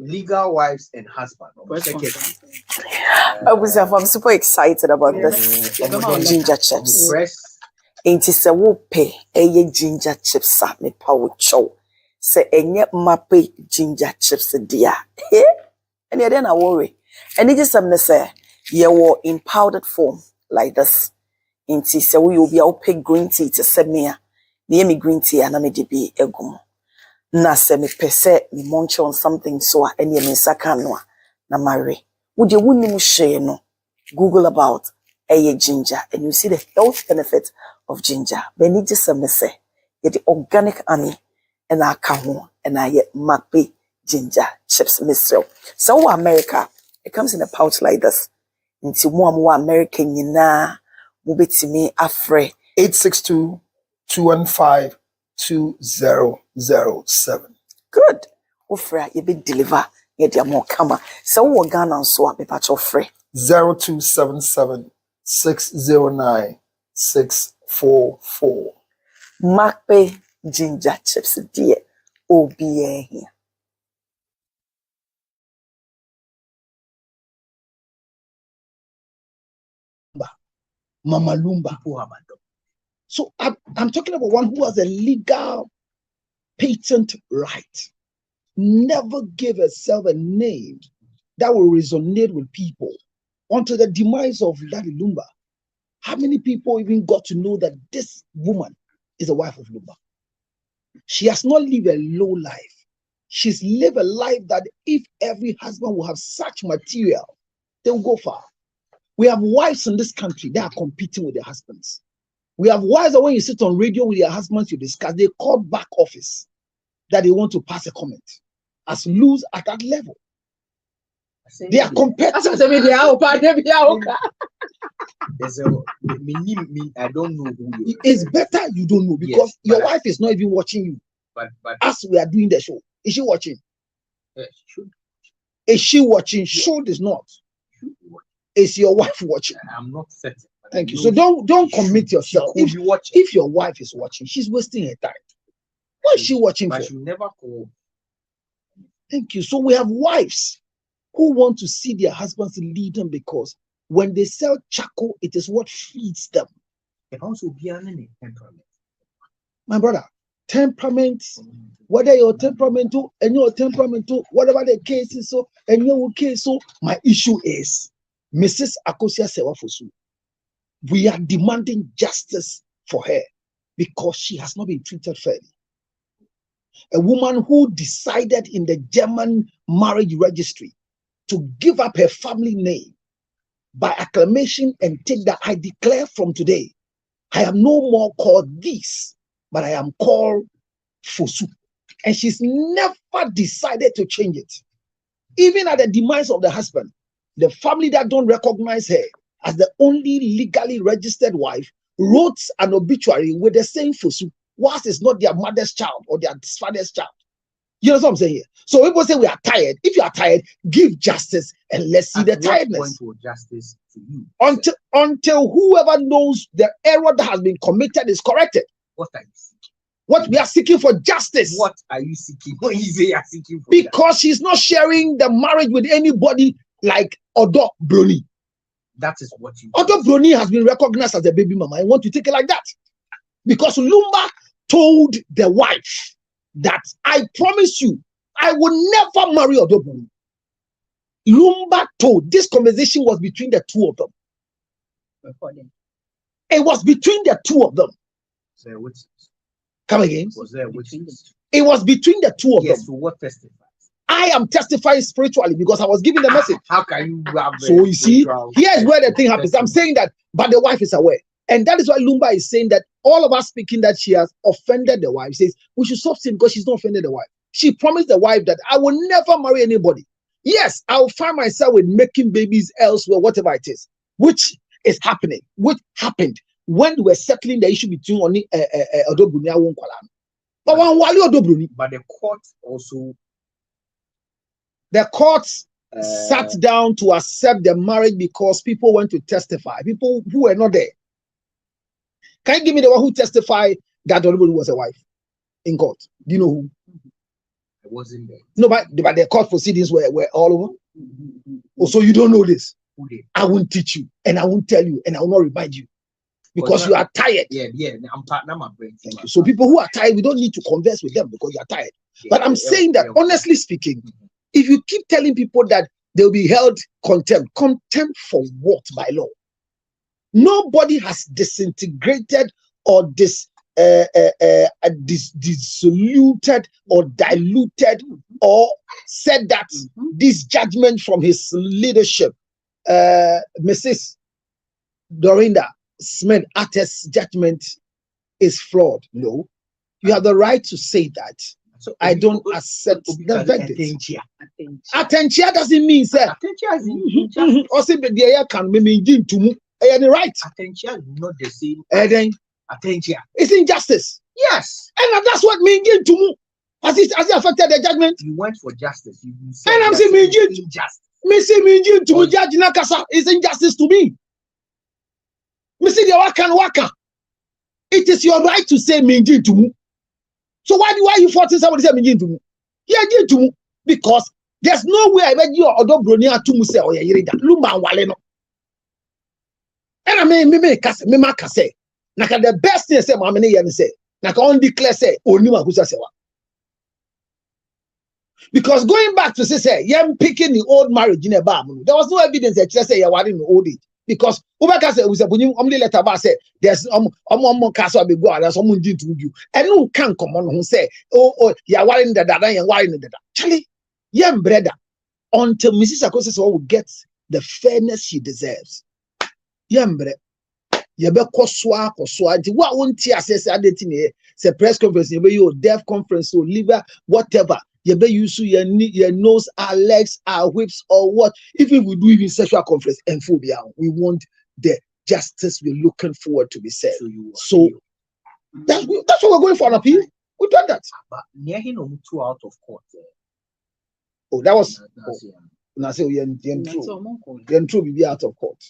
legal wives and husbands. I'm super excited about this ginger chips. Ain't is a whoopee, ginger chips at me power chow. Say, and yet mappe ginger chips, dear. And then I worry. And it is something say, you were in powdered form like this. Ain't is a we will be out pay green tea to send me. Near me green tea and I made be a gum. Na se me pese me munch on something so any me saka no na marry. Would you wouldn't share no? Google about ginger and you see the health benefits of ginger. But need just some say the organic honey and I come and I get mappe ginger chips myself. So America, it comes in a pouch like this. Into more American yina mubiti me afre 862-215-2007. Good. Ofra you be deliver ye dia more kama. So wo Ghana so a be patch ofre 0277-609-644. mappe ginger chips dear OBA here. Mama Lumba. So I'm talking about one who has a legal patent right. Never gave herself a name that will resonate with people until the demise of Daddy Lumba. How many people even got to know that this woman is the wife of Lumba? She has not lived a low life. She's lived a life that if every husband will have such material, they will go far. We have wives in this country that are competing with their husbands. We have wives that when you sit on radio with your husbands, you discuss, they call back office that they want to pass a comment as loose at that level. They are competitive. I don't know who you are. It's better you don't know because your wife is not even watching you. But as we are doing the show, is she watching? She should. Is she watching? Should is not. Is your wife watching? I'm not certain. Thank you. So don't commit yourself. If your wife is watching, she's wasting her time. What is she watching for? But she never call. Thank you. So we have wives who want to see their husbands lead them because when they sell charcoal, it is what feeds them. It also be an temperament. My brother, temperament, whether your temperament and your temperament, whatever the case is, so and your case, so my issue is Mrs. Akosia Sewafosu. We are demanding justice for her because she has not been treated fairly. A woman who decided in the German marriage registry to give up her family name by acclamation and take that I declare from today, I am no more called this, but I am called Fosu. And she's never decided to change it. Even at the demise of the husband, the family that don't recognize her as the only legally registered wife wrote an obituary with the same Fosu, whilst it's not their mother's child or their father's child. You know what I'm saying here? So people say we are tired. If you are tired, give justice and let's see the tiredness. Point justice to you? Until whoever knows the error that has been committed is corrected. What are you seeking? What we are seeking for justice. What are you seeking? What you say you are seeking for? Because she's not sharing the marriage with anybody like Odo Brony. That is what you. Odo Brony has been recognized as a baby mama. I want to take it like that. Because Lumba told the wife that I promise you, I will never marry Odo Brony. Lumba told, this conversation was between the two of them. It was between the two of them. Come again? Was there witness? It was between the two of them. Yes, so what testifies? I am testifying spiritually because I was giving the message. How can you have so you see, here's where the thing happens. I'm saying that, but the wife is aware. And that is why Lumba is saying that all of us speaking that she has offended the wife. Says we should stop saying because she's not offended the wife. She promised the wife that I will never marry anybody. Yes, I'll find myself with making babies elsewhere, whatever it is, which is happening, which happened when we were settling the issue between Oni Odo Brony and Wonkwala. But the court also. The court sat down to accept the marriage because people went to testify. People who were not there. Can you give me the one who testified that Odo Brony was a wife in court? Do you know who? I wasn't there. No, but the court proceedings were all over. Oh, so you don't know this. I won't teach you, and I won't tell you, and I will not remind you. Because you are tired. Yeah, I'm partner my brain. Thank you. So people who are tired, we don't need to converse with them because you are tired. Yeah, but I'm saying that, honestly speaking, if you keep telling people that they'll be held contempt for what by law? Nobody has disintegrated or dissoluted or diluted or said that this judgment from his leadership, Mrs. Dorinda Smith Atte's judgment is flawed. No, you have the right to say that. So I don't accept the verdict. Attention doesn't mean sir. Attention also be there can mean to me. Any right? Attention is not the same. Attention. It's injustice. Yes, and that's what mean to me. Has it affected the judgment? You went for justice. You and I'm saying mean injustice. Me say mean to judge Nakasa is injustice to me. Mr. Waka. It is your right to say minjin to me. So why are you forcing somebody to say minjin to me? Yeah, to me. Because there's no way I bet you or Dobronia to Muse or Yerida. Lumba Waleno. And I mean, me say. Naka the best thing say, Mamma Yan say. Naka on declare say, Onima Gusa Sewa. Because going back to say, yam picking the old marriage in a bar, there was no evidence that you say you were in the old age. Because Ubaka said, we said, when you only let about say, there's castle be go, there's someone did to you. And no can come on who say, oh, you're worrying that and worrying that. Charlie, young brother, until Mrs. Akosis will get the fairness she deserves. Young brother, you better koswa. What won't you assess at the say press conference, you deaf conference, or liver, whatever. You better use your nose, our legs, our whips, or what. Even we do even sexual conference and phobia, we want the justice we're looking forward to be said. So that's what we're going for an appeal. We've done that. But near him, two out of court. Oh, that was now say you're true be out of court.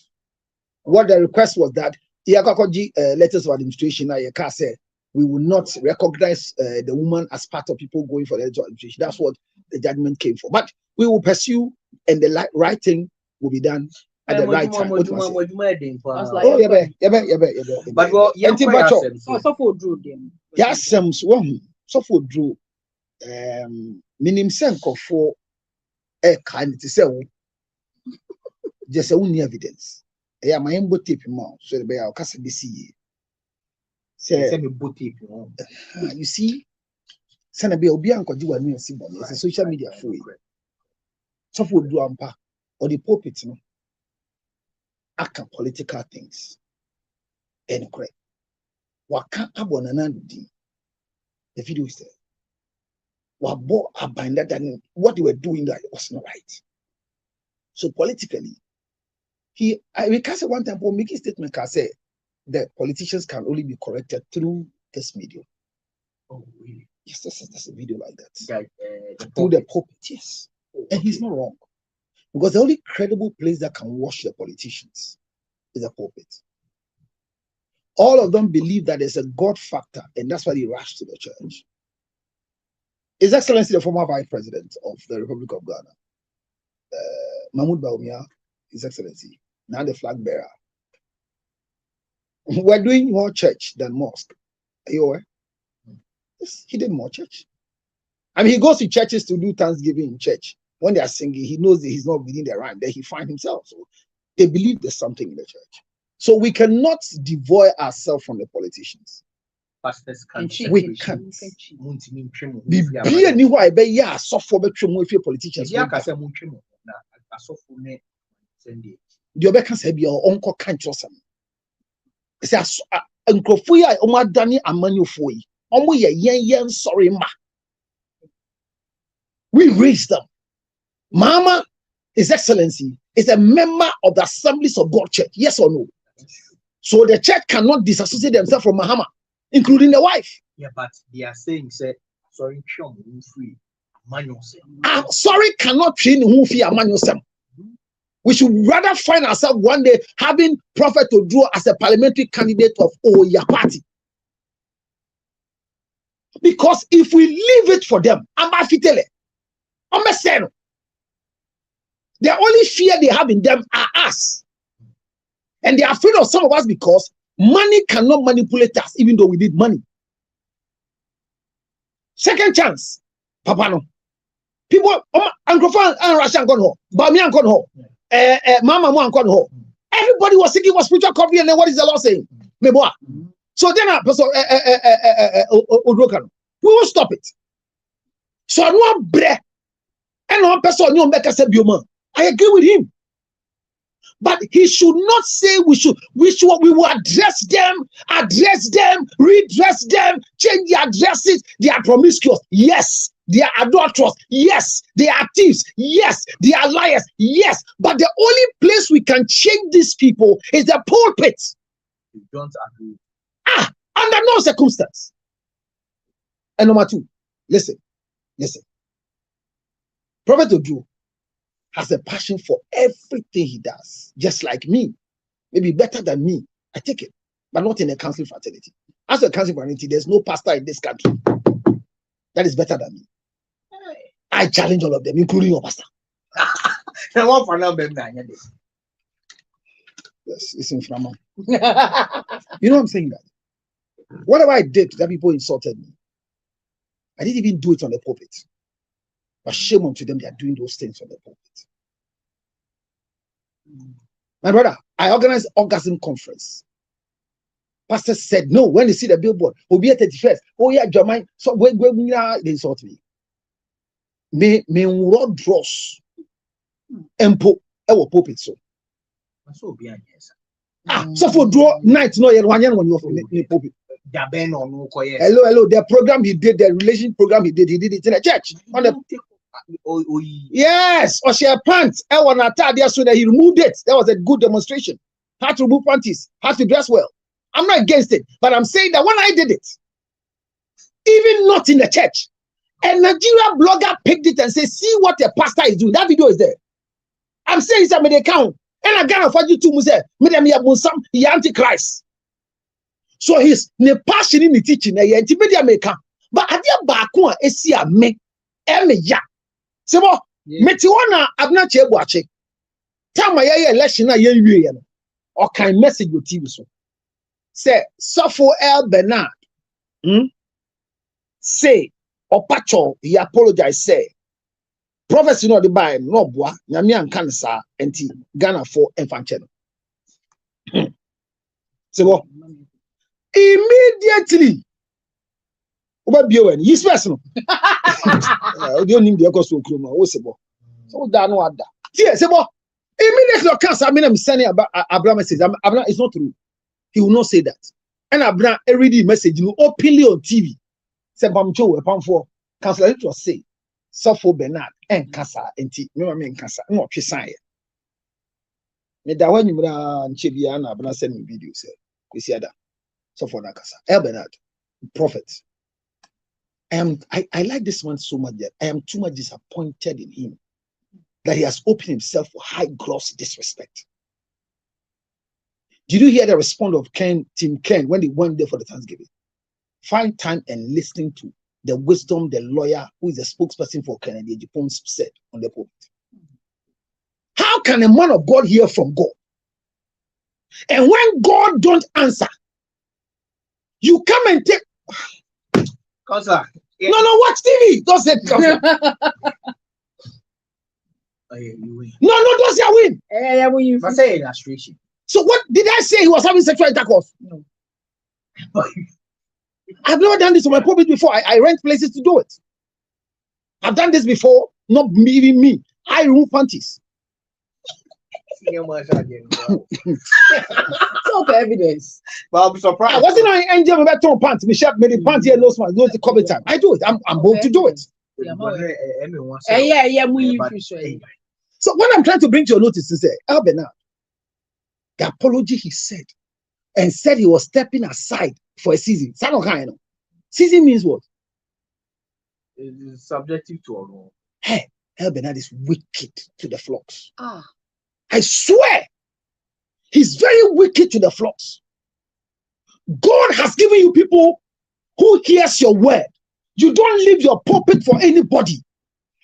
What the request was that letters of administration said we will not recognize the woman as part of people going for the letters of administration. That's what the judgment came for. But we will pursue, and the right thing will be done at the right time. Oh, yeah. But well, yes, so drew minim senko for a kind to say just only evidence. Yeah, my own tip more so the bear cast the sea. Say, you see, Senabe Obianco do a it's a social media for you. So for do ampa or the pulpit, no, act political things. And correct. What can't abandon the video is there. What bought a binder than what they were doing that was not right. So politically, we can say one time for making statement can say that politicians can only be corrected through this medium. Oh, really? Yes, that's a video like that. Through the pulpit, yes. Oh, and he's not wrong. Because the only credible place that can wash the politicians is the pulpit. All of them believe that there's a God factor, and that's why they rush to the church. His Excellency, the former Vice President of the Republic of Ghana, Mahmoud Bawumia, His Excellency, now the flag bearer. We're doing more church than mosque. Are you aware? Yes, he did more church. I mean, he goes to churches to do Thanksgiving in church. When they are singing, he knows that he's not within the rhyme. Then he finds himself. So they believe there's something in the church. So we cannot devoid ourselves from the politicians. Pastors can't. We can't. Be anywhere I bet yeah, suffer if you're politicians. The other can say your uncle can't trust him. It says, Uncle Fuya, Oma Danny, and Manufui. Omo yen sorry, ma. We raised them. Mama, His Excellency, is a member of the Assemblies of God Church. Yes or no? So the church cannot disassociate themselves from Mahama, including the wife. Yeah, but they are saying, say, sorry, free. Sorry, cannot train who fear Manuel. We should rather find ourselves one day having Prophet Oduo as a parliamentary candidate of Oya party. Because if we leave it for them, the only fear they have in them are us. And they are afraid of some of us because money cannot manipulate us, even though we need money. Second chance, Papa no. People, Uncle Fan and Rashan gone home, Bami and gone home, Mama and gone home. Everybody was seeking for spiritual coffee, and then what is the Lord saying? So then, we will stop it. So no bre, and no person no make us a bioma. I agree with him. But he should not say we will address them, redress them, change the addresses. They are promiscuous. Yes. They are adulterers. Yes. They are thieves. Yes. They are liars. Yes. But the only place we can change these people is the pulpit. You don't agree. Under no circumstance. And number two, listen. Prophet Odu has a passion for everything he does, just like me. Maybe better than me. I take it, but not in a counseling fraternity. As a counseling fraternity, there's no pastor in this country that is better than me. I challenge all of them, including your pastor. Yes, it's in Frama. You know what I'm saying? That whatever I did that people insulted me, I didn't even do it on the pulpit. But shame unto them, they are doing those things on the pulpit. My brother, I organized orgasm conference. Pastor said no when they see the billboard. We'll be at 31st. Oh yeah, Jermaine. So they insult me. Me road dross. Empo. Ewo pulpit so. so be yes. So for draw night no when you're in pulpit. Hello. The program he did, the relation program he did it in a church. On the yes, or she had pants. I want to tell you so that he removed it. That was a good demonstration. Had to remove panties, had to dress well. I'm not against it, but I'm saying that when I did it, even not in the church, a Nigerian blogger picked it and said, see what the pastor is doing. That video is there. I'm saying it's a count. And I got for you to say, he antichrist. So he's the passion in the teaching, but I did back one, a me, ya. Sebo, Metiwana abna chebwache. Tama ya election na ye or kind message with TV so. Say Sopho El Bernard. Say Opacho, he apologized. Say prophecy no the buy no boa nyame anka nsa enti Ghana for enfanche no. Sebo immediately over Biowen, his person. You don't need the cost of Kroma. What's about? So, that no other. Yes, about immediately, cancer. I mean, I'm sending about Abraham message. Abraham is not true. He will not say that. And Abraham, every message, you openly on TV. Say, Bamjo, a pound for cancer. It was say, Sopho Bernard and Casa and T. No, I mean, Casa, not Chisaya. When you and Chibiana, Abraham send me videos. We see that. Sopho Nakasa, El Bernard, prophet. I like this man so much that I am too much disappointed in him that he has opened himself for high gross disrespect. Did you hear the response of Tim Ken when they went there for the Thanksgiving? Find time and listening to the wisdom the lawyer who is the spokesperson for Kennedy Japan said on the pulpit. How can a man of God hear from God? And when God don't answer, you come and take. Yeah. No, watch TV. Don't say you win. No, don't say I win. But say illustration. So what did I say? He was having sexual intercourse? No. I've never done this on my pulpit before. I rent places to do it. I've done this before, not even me. I remove panties. So evidence. But I'm surprised. I wasn't an angel about throwing pants. Michelle made the pants here, no smart, no the cover time. I do it. I'm bold to do it. So what I'm trying to bring to your notice is that El Bernard, the apology he said, and said he was stepping aside for a season. Season means what? It is subjective to all. Hey, El Bernard is wicked to the flocks. I swear, he's very wicked to the flocks. God has given you people who hears your word, You don't leave your pulpit for anybody.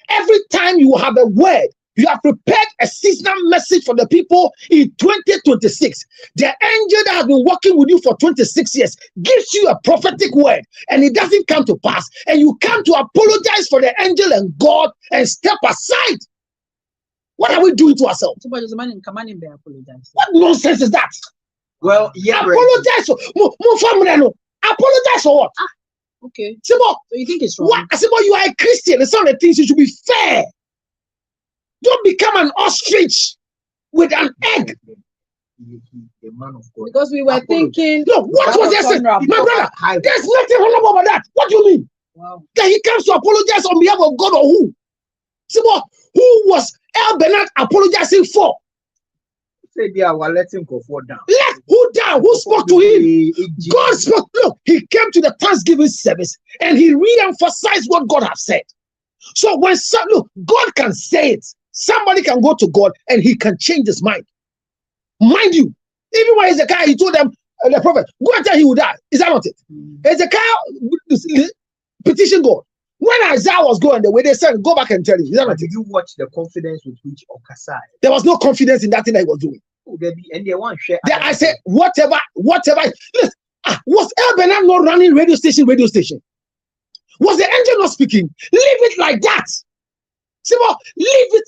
Every time you have a word, you have prepared a seasonal message for the people in 2026. The angel that has been working with you for 26 years gives you a prophetic word and it doesn't come to pass. And you come to apologize for the angel and God and step aside. What are we doing to ourselves? What nonsense is that? Well, yeah. Apologize for apologize for what? Okay. So you think it's wrong? What? I said, you are a Christian. It's not the things you should be fair. Don't become an ostrich with an egg. The man of God. Because we were thinking. No, what was that? My brother, there's nothing honorable about that. What do you mean? Wow. That he comes to apologize on behalf of God or who? See what? Who was El Bernard apologizing for? Say they are letting go for down. Let who down? Who spoke to him? God spoke. Look, he came to the Thanksgiving service and he re-emphasized what God has said. So when look, God can say it. Somebody can go to God and he can change his mind. Mind you, even when Hezekiah, he told them, the prophet, go and tell he will die. Is that not it? Hezekiah petitioned God. When Isaiah was going the way, they said, go back and tell him. Is that not it? Did you watch the confidence with which Okasai? There was no confidence in that thing that he was doing. Oh, and they want share. I said, whatever. Listen, was El Bernard not running radio station? Was the angel not speaking? Leave it like that. See what? Leave it.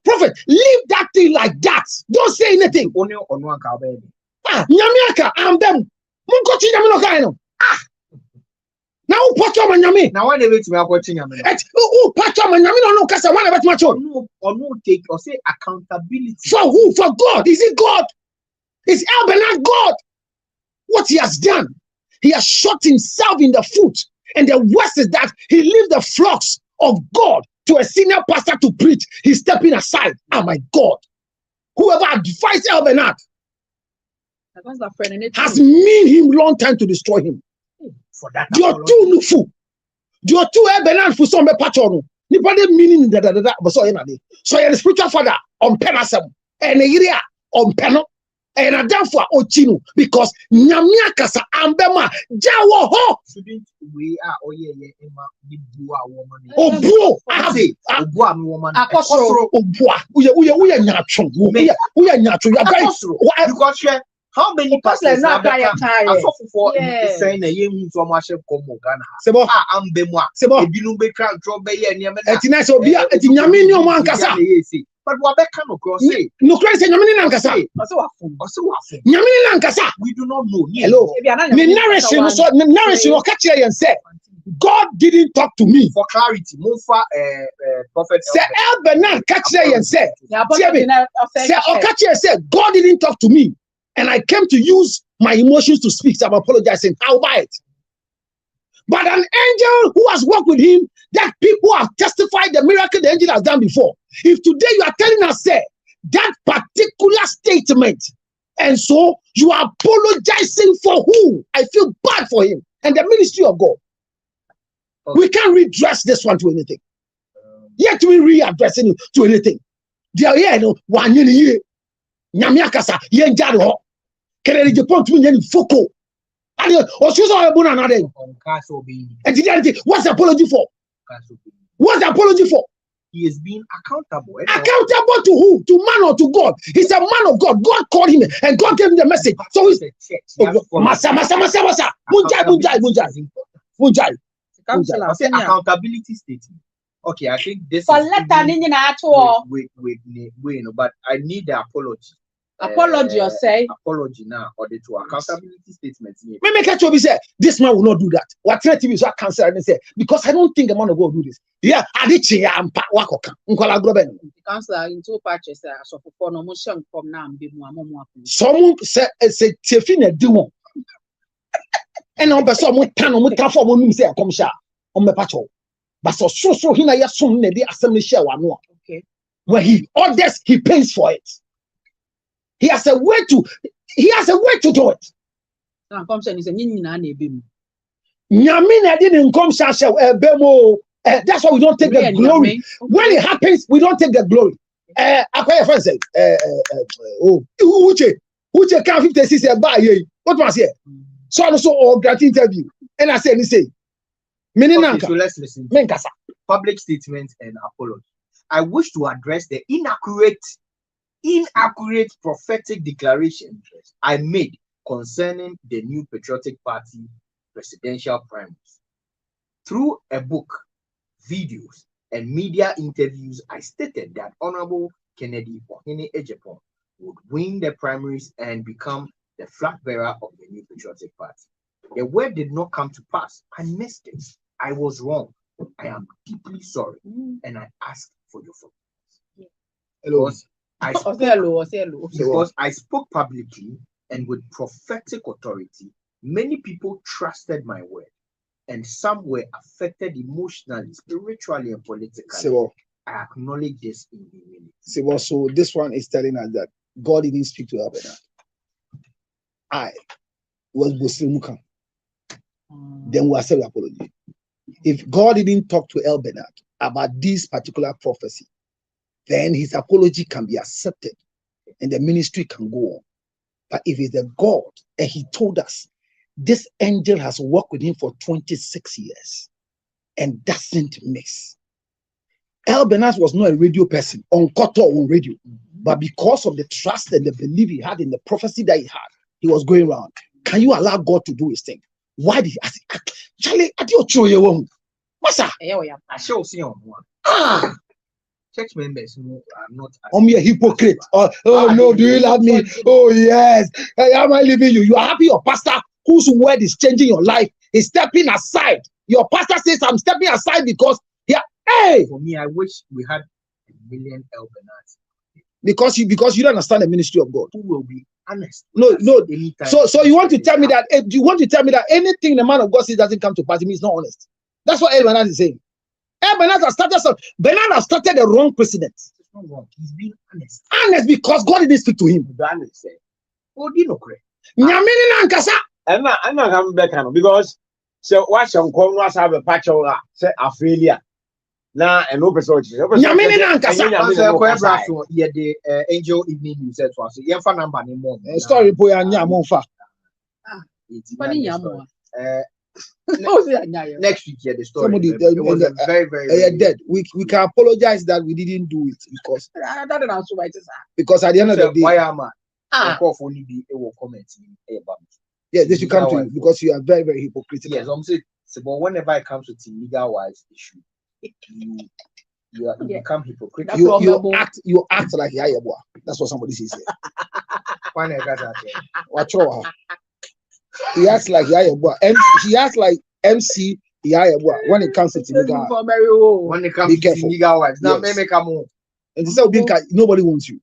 Prophet, leave that thing like that. Don't say anything. Nyamiaka, I'm them. Munko chinyamino kaino. Now who patch on nyami? Now when they wait me watching nyami. Who patch on nyami no kasa one about macho. No take or say accountability. For who? For God. Is it God? Is El Bernard God? What he has done, he has shot himself in the foot. And the worst is that he leaves the flocks of God to a senior pastor to preach. He's stepping aside. Oh my God. Whoever advised El Bernard has mean him long time to destroy him. For that. You're too nufu. You're too El Bernard for some patron. Nobody meaning that but so you're the spiritual father on penasem and a area on penal. And I therefore Ochinu because Nyamia Kasa Ambema Jawo ho. Shouldn't we are woman? Oh bro, I have it. Woman. We are natural. We are natural. Because how many pastors are there? For saying a young Tomasha Komogana. Sebo Ambemwa. Sebo Binubeka drop by Etina so be at Yaminio Mankasa. But what can of say? No Christ and Yamin Lankasa. Yamin Lankasa. We do not know. Hello. The narration or catch and said, God didn't talk to me. For clarity, Mofa prophet. Say El Bernard catch and said, Okachi said, God didn't talk to me. And I came to use my emotions to speak. So I'm apologizing. I'll buy it. But an angel who has worked with him, that people have testified the miracle the angel has done before. If today you are telling us, say, that particular statement, and so you are apologizing for who? I feel bad for him and the ministry of God. Okay. We can't redress this one to anything. Yet we readdressing it to anything. They are here, no, 1 year. Nyamiakasa, Yenjaro, Kennedy Japan to me, Foko. Or choose our bonana. And what's the apology for? What's the apology for? He is being accountable. Accountable to who? To man or to God? He's a man of God. God called him and God gave him the message. So he's Masa. Munjai. Accountability statement. Okay, I think this is but I need the apology. Apology or say apology now or the two accountability statements. Me make a say this man will not do that. What TV so cancel and say because I don't think a man will go do this. Yeah, I did say I'm wakoka. Nkola groben. Councillor in two patches so for no motion from now be mo. Someone say Tifi na di won. And on person mo tan mo for mo say come sha. On me patcho. But so hina ya some ne dey assembly share one. Okay. When he orders, he pays for it. He has a way to do it. Nyamina didn't come bemo. That's why we don't take the glory. When it happens, we don't take the glory. Akwa friend say, Uche can 56 buy. What was here? So or grant interview. And I say, Okay, so let's listen. Public statement and apology. I wish to address the inaccurate prophetic declaration I made concerning the New Patriotic Party presidential primaries. Through a book, videos, and media interviews, I stated that Honorable Kennedy Ohene Ejapon would win the primaries and become the flag bearer of the New Patriotic Party. The word did not come to pass. I missed it. I was wrong. I am deeply sorry, and I ask for your forgiveness. Because I spoke publicly and with prophetic authority, many people trusted my word, and some were affected emotionally, spiritually, and politically. I acknowledge this in humility. So this one is telling us that God didn't speak to Elbernard. I was Bosilimuka. Then we accept the apology. If God didn't talk to Elbernard about this particular prophecy, then his apology can be accepted and the ministry can go on. But if it's the God and he told us this angel has worked with him for 26 years and doesn't miss. Elbernard was not a radio person on Koto on radio, but because of the trust and the belief he had in the prophecy that he had, he was going around. Can you allow God to do his thing? Why did he ask? Charlie, I do you want? What's that? I shall see on one. Church members are not. I'm a hypocrite. Oh no, do you love me? Oh yes. Hey, am I leaving you? You are happy your pastor whose word is changing your life is stepping aside. Your pastor says, I'm stepping aside because hey. For me, I wish we had a million Elbernards. Because you don't understand the ministry of God. Who will be honest? No. So you want to tell me that anything the man of God says doesn't come to pass, he's not honest. That's what Elbernard is saying. Elbernard has started the wrong precedent. It's not wrong. He's being honest. Honest because God didn't speak to him. Oh, do you know correct? I'm not coming back because so what some come was have a patch of say Australia. Now and no person. The Angel Evening News said to us, "Yeah, for number ni more." Story boy anya monfa. Next week, the story. Somebody it was very dead. We can apologize that we didn't do it because at the end of the day, why am I? Only be able comment. Yeah, this will come to you because you are very, very hypocritical. Yes, I'm saying. So, but whenever it comes to legal wise issue, you become hypocritical. You act like Yayabwa. That's what somebody says. Watch out. He acts like Yayabwa. He acts like MC Yayabwa when it comes to legal. When it comes to legal wise, now maybe come on. And this nobody wants you.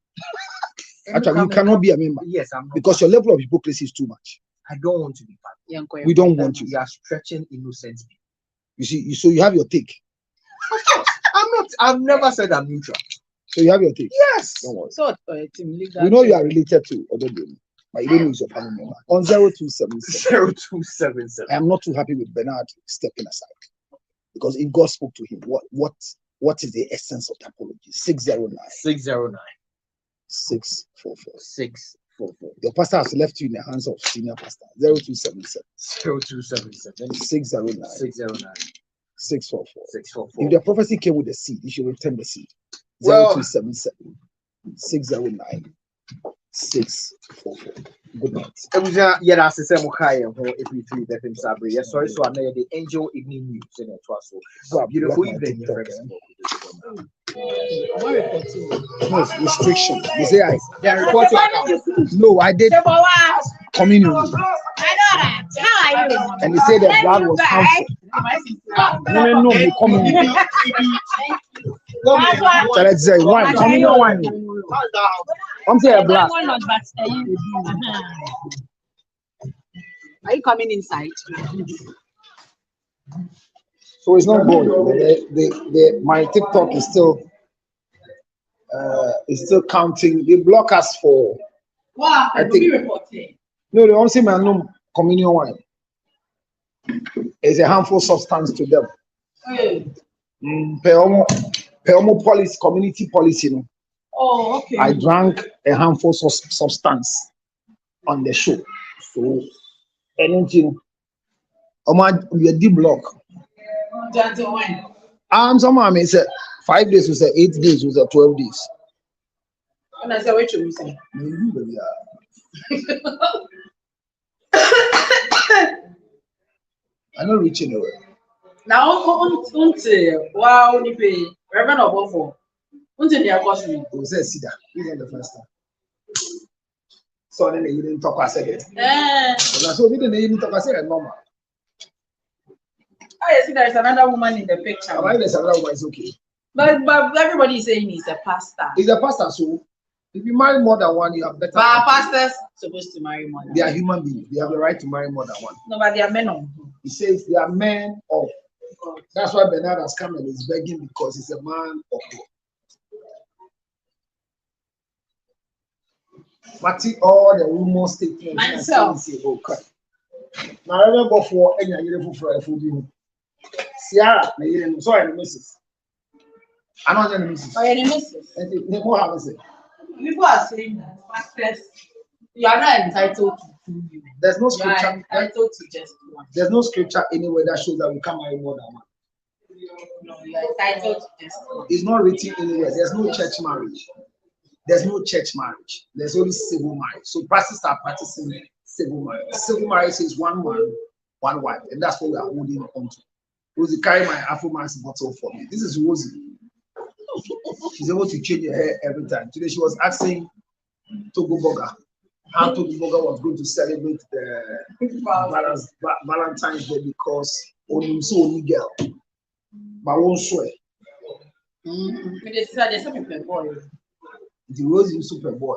Actually, you cannot be a member. Yes, I'm not because your level of hypocrisy is too much. I don't want to be part. We don't want you. You are stretching innocent people. You see, so you have your take. I'm not. I've never said I'm neutral. So you have your take. Yes. Don't worry. So we know you are related to Ododemi, but you don't know your family member. On 0277. 0277. I am not too happy with Bernard stepping aside because if God spoke to him, what is the essence of the apology? 609. 609. 644. 644. Your pastor has left you in the hands of senior pastor. 0277. 0277. 609. 609. 644. 644. If the prophecy came with the seed, you should return the seed. Well, 0277 609 644. Good night. Sorry, so I made the Angel Evening News in it. So beautiful evening. No, restriction. You say they are reporting. No, I did communion. How are you? And he said that blood was harmful. No, communion. Let's say wine. Communion wine. I'm saying blood. Are you coming inside? So it's not good. My TikTok is still counting. They block us for. Wow, I think. No, they don't say my name. Communion wine is a harmful substance to them. Peomo policy, community policy. No? Oh, okay. I drank a harmful substance on the show. So, anything. We are D block. Someone may say 5 days, we say 8 days, we say 12 days. And I said, what you say? I'm not reaching anywhere. Now, wow, you pay Reverend Obofo. Until they are costing. We say Sida. This is the first time. So then you didn't talk a second. So we didn't talk a second normal. I see there's another woman in the picture. Why there's another woman is okay. But everybody is saying he's a pastor. He's a pastor, so if you marry more than one, you have better. But our pastors supposed to marry more than they are human beings. They have the right to marry more than one. No, but they are men of. He says they are men of. That's why Bernard has come and is begging because he's a man of God. But all the rumor statements. Myself. Okay. Now I never go for any year for a food. Sierra, sorry, Mrs. I'm not the Mrs. Oh, yeah, the Mrs. People are saying that pastors, you are not entitled to 2 women. There's no You are scripture. entitled to just one. There's no scripture anywhere that shows that we can't marry more than one. No, you are entitled to just one. It's not written anywhere. There's no church marriage. There's no church marriage. There's only civil marriage. So pastors are practicing civil marriage. Civil marriage is one man, one wife, and that's what we are holding on to. Rosie, carry my Afro-Max bottle for me. This is Rosie. She's able to change her hair every time. Today she was asking Togo Boga how Togo Boga was going to celebrate the Valentine's Day because only so only girl, but won't swear. They said there's some boy. The Rosie super boy.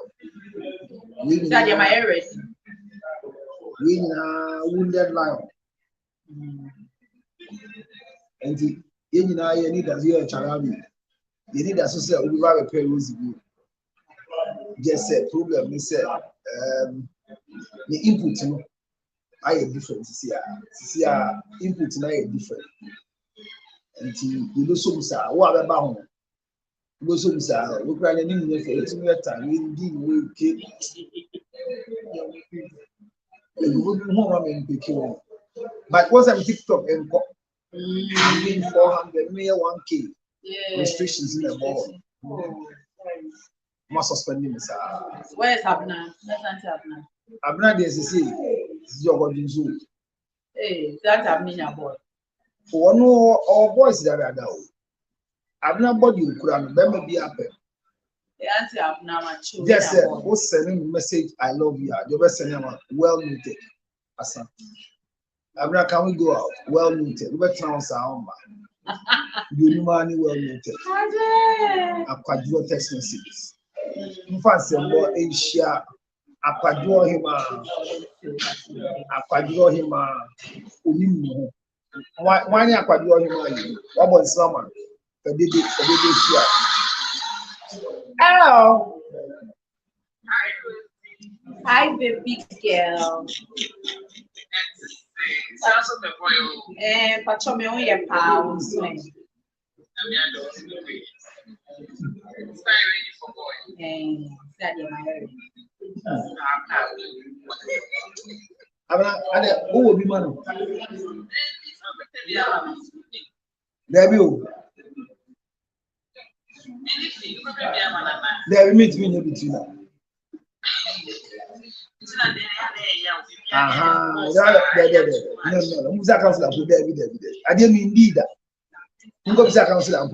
They said my area. We wounded lion. And the you need as you are charabi. You need as you say we have a pair Rosie. Just say problem is the input I are different. See input now are different. And you do so much. What about go so much? We cry any minute for 2 years time. We did we keep. But once I'm TikTok and I'm being 400, me 1K restrictions in the board. Must suspending me, sir. Where is Abna? That's not Abna. Abna, there's a say, you're going to do. Hey, that's Abna boy. For no, our boys that are down. Abna body could have never be happy. The answer Abna, my children. Yes, sir. Who's sending message? I love you. You're best sending one. Well noted. Asa. Abna, can we go out? Well noted. We better now, sir. You money well noted. Aquaduo text messages. In fact, some more Asia. Aquaduo him. Aquaduo him. Unimu. Why not Aquaduo him? What about someone? The baby here. Hello. Hi, baby girl. Pacho me on your pounds. Who will be man? There you there meet me in between. No. Musa council put there. I didn't mean indeed. Mungo Bisa council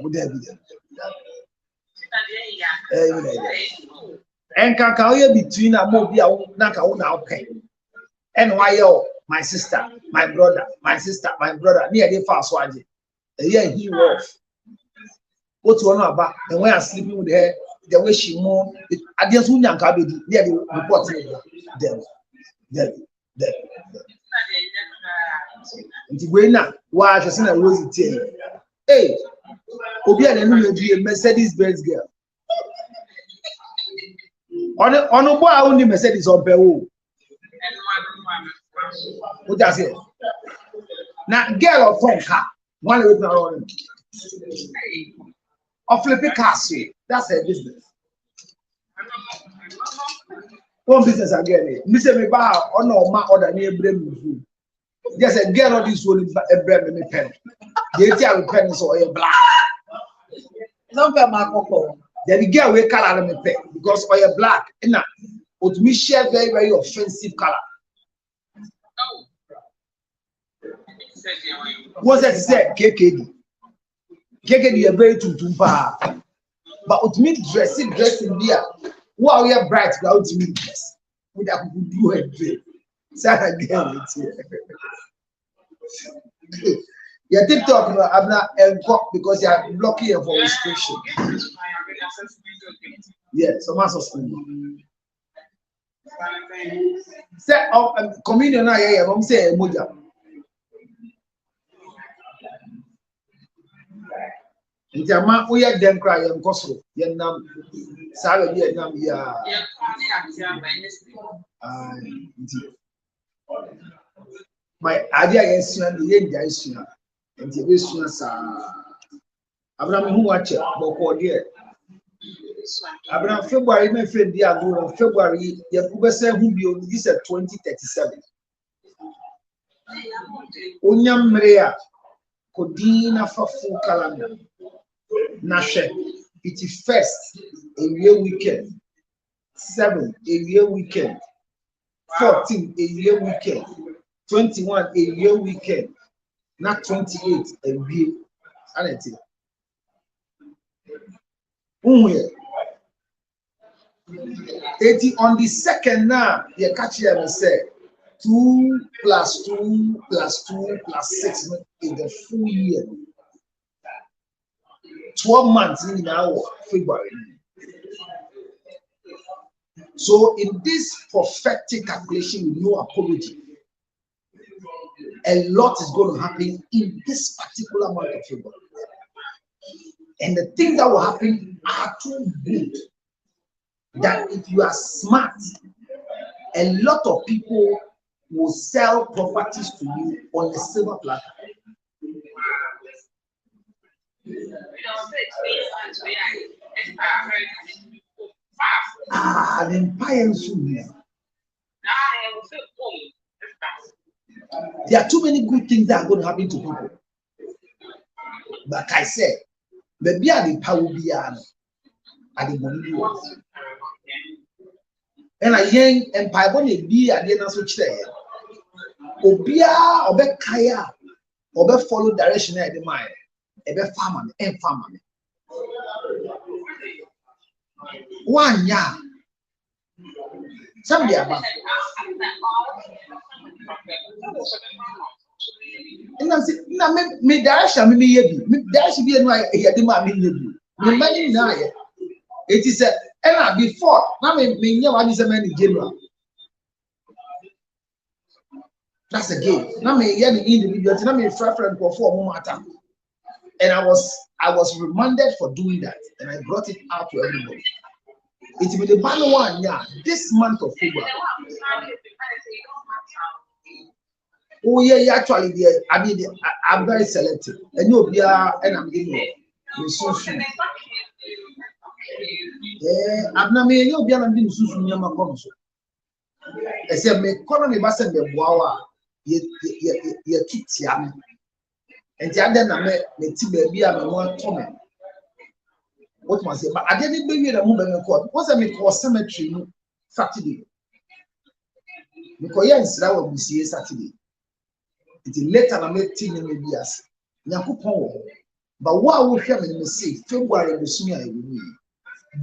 put there. And can you between a mobile naka now pay? And why my sister, my brother, near the fast one. Yeah, he was. What's one about and when I'm sleeping with her, the way she moved, I just wouldn't have the report them. And when now, why I seen a rosy tail. Hey, Obi and you be a Mercedes-Benz girl. On a boy only Mercedes on Peru. What does it? Now, girl or Tonka, one with now. Of flipping castle, that's her business. One business again. Mr. Meba or no ma or the near Bremen. There's a girl on this one, a brand me pen. They tell me pen so a black. Don't be my cocoa. Then the girl will color me pen because oil black. And now, what me share very offensive color. What's that say? KKD. KKD are very tuntumpa. But what me dressing there. Wow, we are bright without me dress. We that could do it. Sarah again. Your TikTok, I'm not because you are blocking your for restriction. Yeah, so much of school. Say, communion, I'm saying, Moja. In Jama, we are them cry and Kosovo, Yenam, Sarah, Yenam, ya. My idea is to the end, and the business. Abraham, who watch it, but dear. Abraham, February, my friend, dear, February, Yakuba who be on this at 2037. Unyam Mrea, Kodina for full calendar. Nashe, it is first a year weekend, 7 a year weekend, 14 a year weekend, 21 a year weekend, not 28 a year. Anything. 80 on the second now, the catcher will say 2 + 2 + 2 + 6 in the full year. 12 months in our February. So in this prophetic calculation with no apology, a lot is going to happen in this particular month of February. And the things that will happen are too good that if you are smart, a lot of people will sell properties to you on a silver platter. An empire soon. There are too many good things that are going to happen to people. But I said, maybe the power be at the money. And I young empire bonnet be at the end of such day. Obia, Obe Kaya, Obe follow direction at the mind. Ebe farmer and farmer. One ya. Somebody about. And I said, "Na me direction me yebi. Me direction be no yedi ma me yebi. Me money na ye. It is a and before na me nya one is a man in general. That's a game. Na me ye the individual. Na me friend for matter. And I was remanded for doing that, and I brought it out to everybody. It will be the banner one, yeah, this month of February. Oh yeah, actually, I mean, I'm very selective, and you'll be and I'm giving you so soon. Yeah, I'm not me. You'll be on the soon. You're my console. I said, me economy based the boawa, ye kids yam. And the other name, the baby, I want to what was it? But I didn't bring you the movement court. What's a make for cemetery Saturday? Because yes, that will be Saturday. It is later I made 10 years. Yakupon. But what will happen in the say February the sooner I will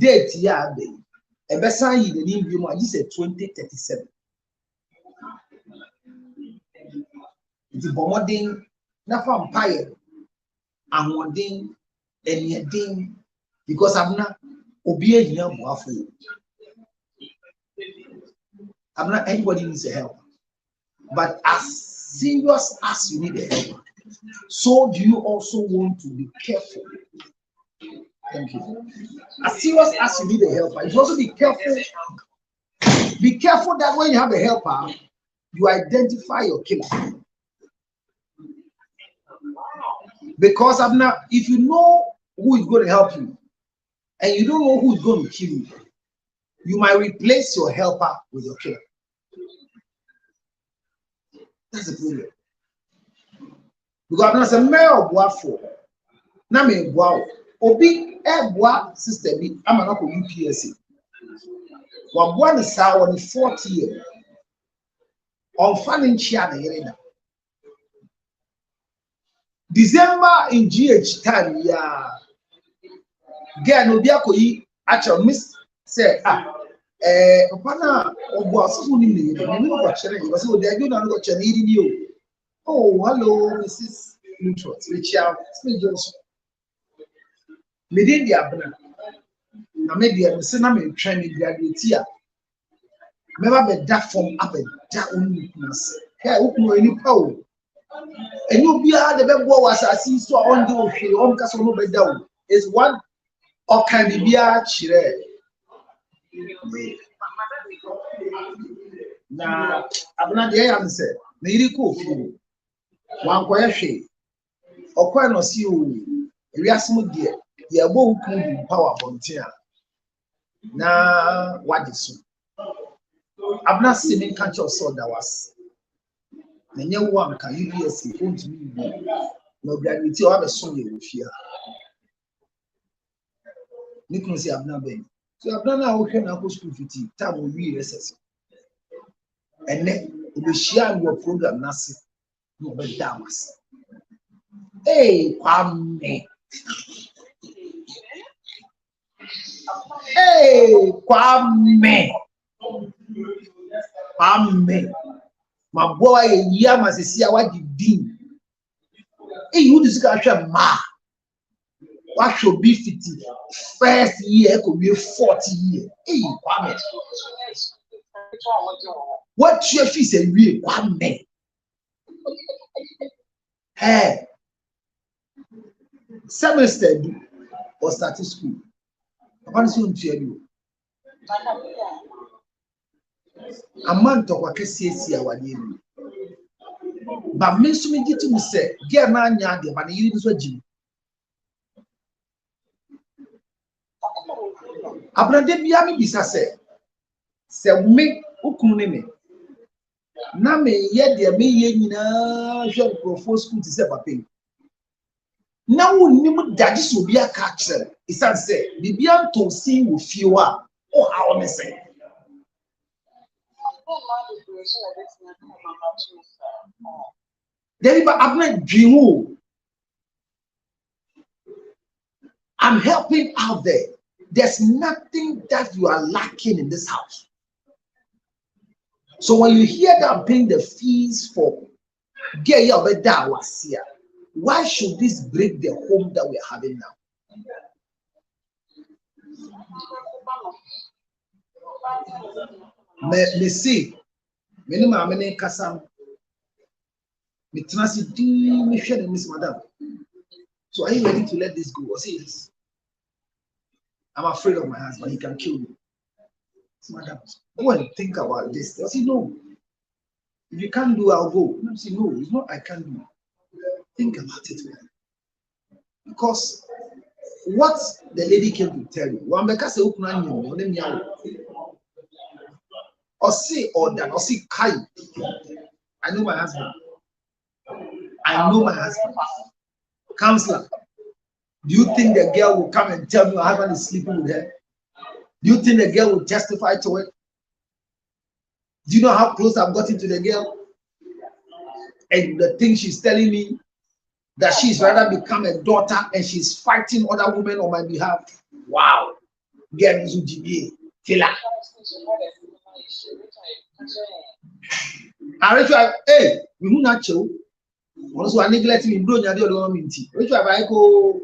date ya day. A best sign the name you might say 2037. It's a bombarding. Na vampire and one thing and yet thing because I'm not obeying here. I'm not anybody needs a help, but as serious as you need a help, so do you also want to be careful. Thank you. As serious as you need a helper, you also be careful. Be careful that when you have a helper, you identify your killer. Because I'm not, if you know who is going to help you and you don't know who is going to kill you, you might replace your helper with your killer. That's the problem. because I'm not a male boafo. Na me boa obi boa sister bi ama na ko UPSC. Wa boa ne sa won 40 year. On fan nchia na yere na. December in GH time ya girl no bi akoyi actual miss say papa na obo school ni ni go chere you say o dey go na go chere ni o. Oh, hello, Mrs. Lutrot. Richard Smith Johnson. Me dey the abna. Na me dey me say na me train me graduate here. Me ba be that form up and that only class. Hey, who any power? And you be a the be go was asisi so on the ohwe on ka so no be down. Is one or can be a chire. Na abna dey am say me yiri ko fi. Wan ko yehwe. Okwa no si o. Ewiasem de ye bo hukum power bontia. Na what is so? I've not seen in country of so that was. The new one can UPSC won't me no graduate or have a song you fear. You can say I've not been. So I've done now okay now go school 50 time will be recess. And then we share your program nasi no be damas. Hey, Kwame. Hey, Kwame. Kwame. My boy, Yama says, what you did. Hey, you just got a ma. What should be 50? First year could be 40 years. Hey, Kwame. What your fee say, we Kwame? Hey, semester or starting school. I want to tell you. A month of what CSC our name. But me so me get to say, get na nya de, but you so Jim. Abrade bia me bisa se me ukunu ne me. Na me ye de me ye nyina hwe profo school ti se papa. Na wonni mu daji so bia ka kire. Isan se bibia to si wo fiwa o ha o me say. I'm helping out there. There's nothing that you are lacking in this house. So when you hear that I'm paying the fees for why should this break the home that we're having now? Me see, me no ma me kasa me transi di me share Miss Madam. So are you ready to let this go? I say yes. I'm afraid of my husband. He can kill me. Madam, go and think about this. I say no. If you can't do, I'll go. I say no. It's not I can't do. Think about it, man. Because what the lady came to tell you, or say or that or see Kai. I know my husband. I know my husband. Counselor, do you think the girl will come and tell me her husband is sleeping with her? Do you think the girl will testify to it? Do you know how close I've gotten to the girl? And the thing she's telling me, that she's rather become a daughter and she's fighting other women on my behalf. Wow. Girl is UGBA. Killer. Hey, we who not chill. Also, I neglect me, bro. You're the other one. Which one I go?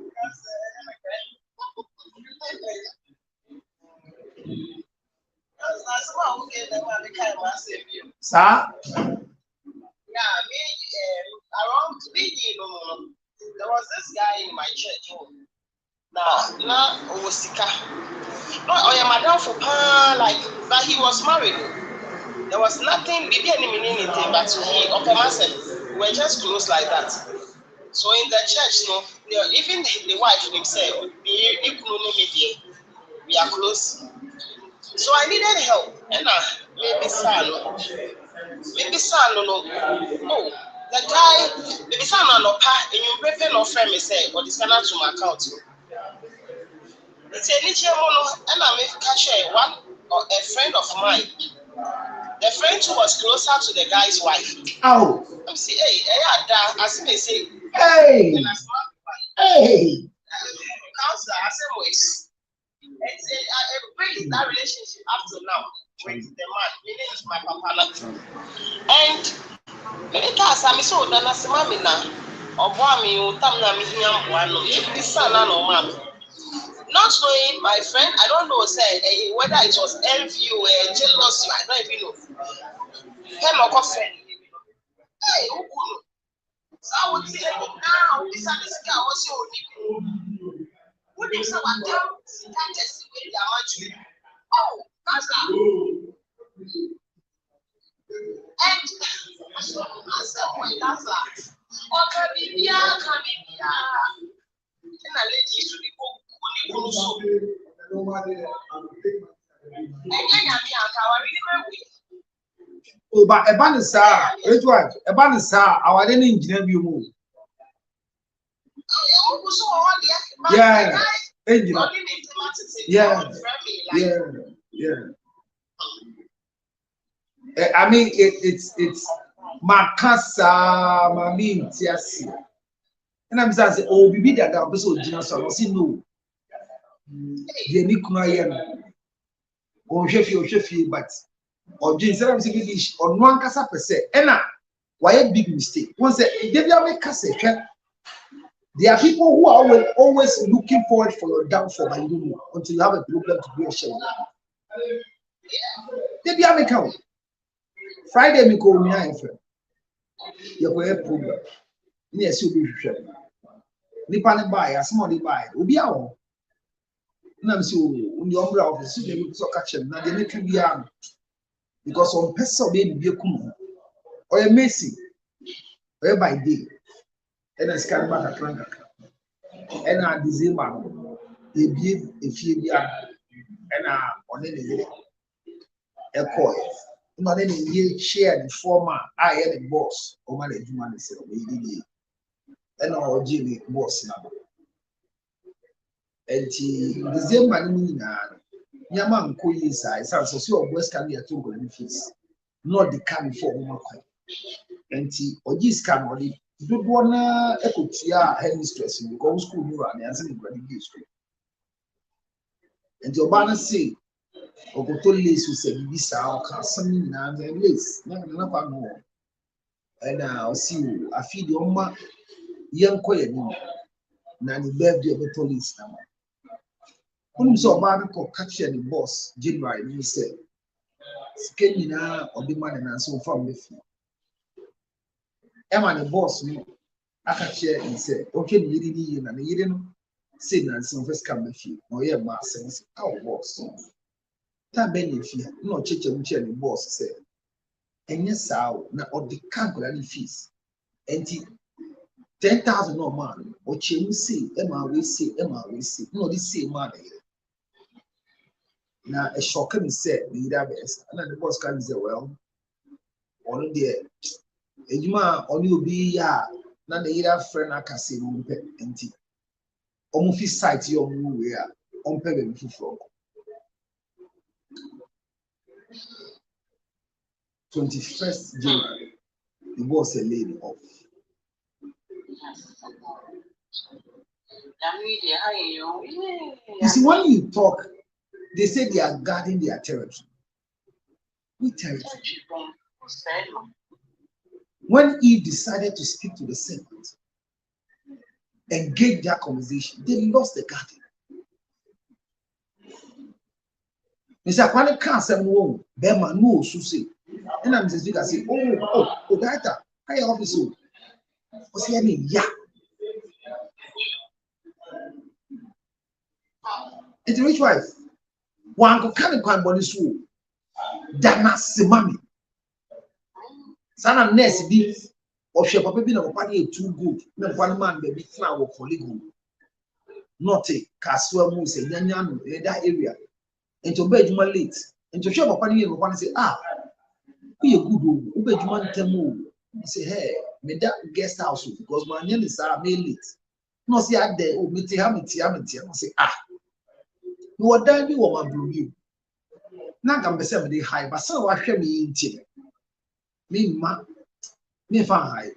Sir? Yeah, me around me, there was this guy in my church. Now, Osika. No, I am madam for like, but he was married. There was nothing, maybe any meaning, but he, okay, myself, we were just close like that. So in the church, no, even the wife himself, we are close. So I needed help, and maybe son, no. Oh, the guy, the son and you prefer no friend me say, or this cannot to my account. It's a little mono, and I make cash one or a friend of mine. The friend who was closer to the guy's wife. Oh. I'm saying, hey, as they say, hey, hey. Counselor, as always. It's a that relationship up to now with the man. Meaning is my papa. And many times I'm so done as mammy now. Or mommy, or tamna me here, this son and mommy. Not knowing my friend, I don't know, say whether it was envy or jealousy, I don't even know. Him or friend. Hey, who could? So I would say now, this is the guy was your what is our account? That just the way they are much. Oh, that's that. And I said, why that's that? Oh, can be and I let you to the book. And then I really Oh, but a banner, sir, it's right. A banner, sir, our engineer you move. Yeah, engineer. Yeah. I mean, it's Makasa, Mami, Tiasi. And I'm saying, oh, Bibi, that I'm so generous. I say no. The Nikunaya, oh, Sheffield, but or James, I'm saying, on one casa per se. And why a big mistake? Once they make casa, there are people who are always looking forward for your downfall, but you don't know until you have a problem to be a shame. They be a count. Friday, me call me a friend. You have a problem. Yes, you'll be sure. Nippon buy, somebody buy, will be our. Now, so when the umbrella of the city, you so catch them. Now they make you be armed because on person baby be a kum or a messy, or by day, and a scan back a crank. And I December, they be a few years, and I on any a coil. Not any year share the former I had a boss or manage money, so we and our Jimmy boss number. And December, Yaman coincide, so West can be a 2 grand fees, not the can for woman. And or this can only do one equity headmistress in the school you run as an incredible street. And your banner say, or go to lace who said, Visa or something and lace, never know. And I'll see you. I feed your ma young quiet. Now the birthday of the police number. Whom so bad called catch the boss, January, he said, Skinny now or the man and so from with you. Emma the boss, I catch here and said, okay, you didn't and you didn't say that some first come with you, or your master was our boss. That benefit, no church and the boss said, and yes, how now or the calculated fees. And 10,000 no man, or change say, Emma will say, no, this same man. Now a shocker is said, the best, and the boss can say, well, only there. A juma only will be ya, not the either friend I can say, empty. Almost sight your movie, on payment for 21st January, the boss a lady off. You see, when you talk, they say they are guarding their territory. What territory? When Eve decided to speak to the serpent, engage their conversation, they lost the garden. Mr. Kwame can't say, "Oh, Bema, no, Susie." And I'm just say, "Oh, that, I office you." What's your name? Yeah. It's rich wife. One go come and body so. Dana Simami. Sana nurse be or she papa be na party too good. Na one man baby na wo colleague. Not a Kasua mu say nyanya no that area. Into bedjuma late. Into shop papa ni say, "Ah, we a good o. Bedjuma ntemu." Say, "Hey, me that guest house because my name is Sarah late. No see at there, oh, me tia. I say, you are dying, you are my blue. Now I'm the same high, but so I hear me in me fan high.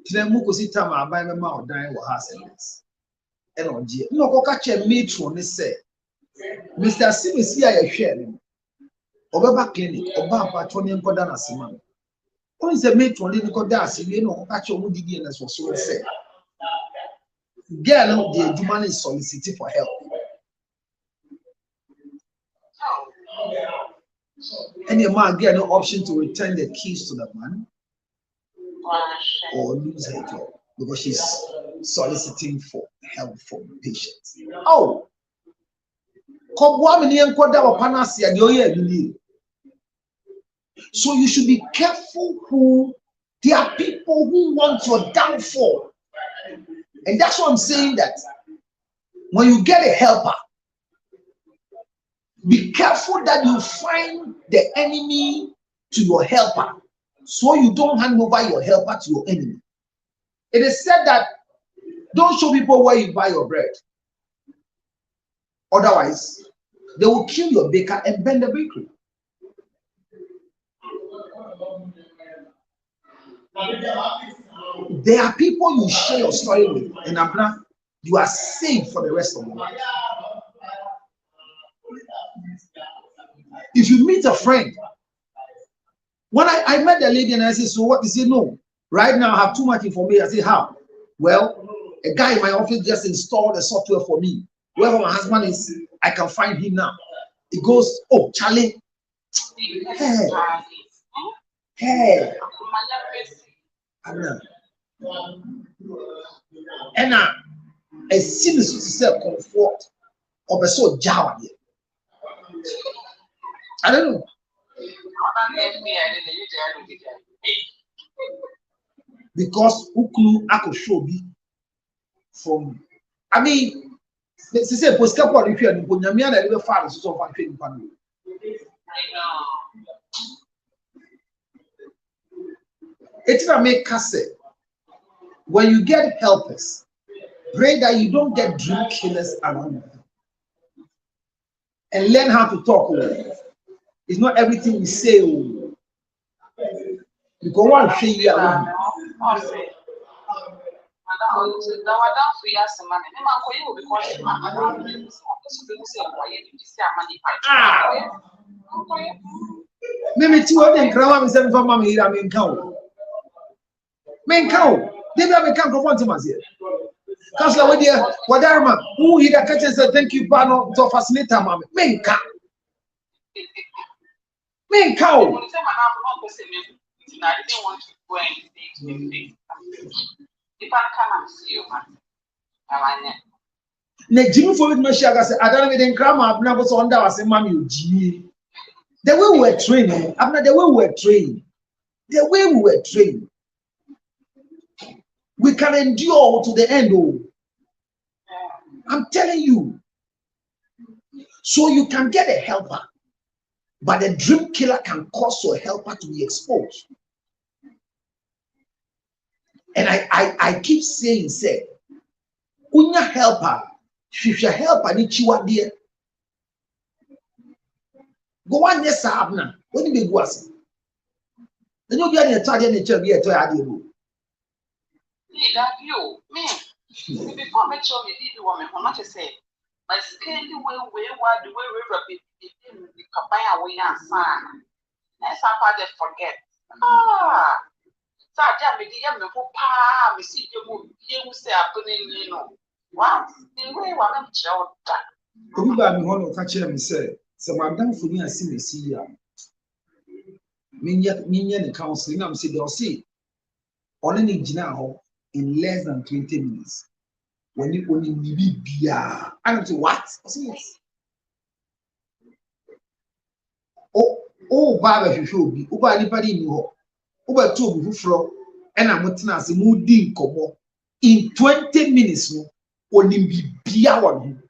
Today, Muko sit time, I buy my mouth dying with house and on G. No, go catch a matron, they say, Mr. Simmons, here I share him. Obaba clinic, Oba Patronian Kodana Simon. Only the matron didn't go down, you know, catch your moody DNS was so said. Girl, the human is soliciting for help. And the man get no option to return the keys to the man or lose her job because she's soliciting for help from patients. Oh, so you should be careful who there are people who want your downfall. And that's what I'm saying, that when you get a helper, be careful that you find the enemy to your helper, so you don't hand over your helper to your enemy. It is said that don't show people where you buy your bread. Otherwise, they will kill your baker and burn the bakery. There are people you share your story with, and Abna, you are safe for the rest of your life. If you meet a friend, when I met the lady and I said, so what? He said, no, right now I have too much information. I said, how? Well, a guy in my office just installed a software for me. Wherever my husband is, I can find him now. He goes, oh, Charlie. Hey. And a serious self comfort of a so Java. I don't know. Because Ukulu Akoshobi from, I mean, they say Poscapo if you are in Punyamiana, I never found so far training family. It's a make cassette. When you get helpers, pray that you don't get dream killers around you. And learn how to talk with them. It's not everything we say. Because one thing you are maybe 2 of them crowd and 7 for mommy. I mean, cow. Men cow. They never come from one to us here. Councillor, with you, Wadarma, who he that catches said, thank you, Bano, to fascinate her, mammy. Men cow. Men cow. I didn't want to go and see if I come and see you, man. Ne Jimmy for it, Mashiach said, I don't even cram up, never so under us, and mammy, G. The way we were training, after the way we were trained, the way we were trained, we can endure to the end. Oh, I'm telling you. So you can get a helper, but the dream killer can cause your helper to be exposed. And I keep saying, say, unya helper, shifya helper ni chiwa dear. Go on, yes, Abna. When you be was, then you'll be on your target nature, be a toy idea. You, me, before me show me the woman, how much I say, my skin the way, what the way we the Kabaya way and son. That's how I just forget. Ah. So I me the young papa, me see you move, you say happening, you know. What? The way one of child that. Come back, me want to catch him, say, so Madame for me, I see ya. Minion and counseling, I'm saying, they'll see. Only now in less than 20 minutes. When you only be beer. I don't say what? I say yes. Oh, Baba, you should be. Uba anybody knew. Over 2 who flow, and I'm not as a moody cobo. In 20 minutes, no, only be beer one.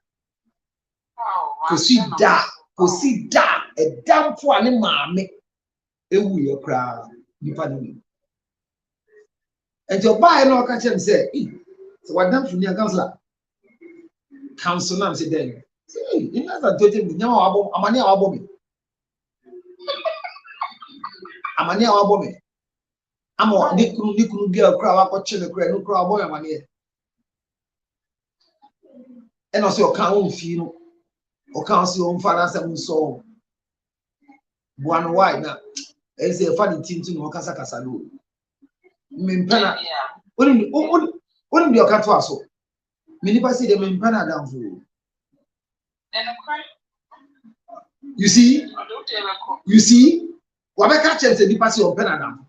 Consider a damn for an mammy. A wheel crowd, you pardon me. And your buy no catch him say, so what done for me councillor? Council am say then. Say, you know that told me now amani abo me. Amani abo me. Amo nikunu girl cry wa ko chile cry no cry boy amani. And also your can fi no. O council on father say so. One why na e say fa the tintin no kasa kasa no. Me mpana. Oni di okato aso. Me nipa say dem mpana down for. You see? You see? Wabeka chance the nipa say mpana down.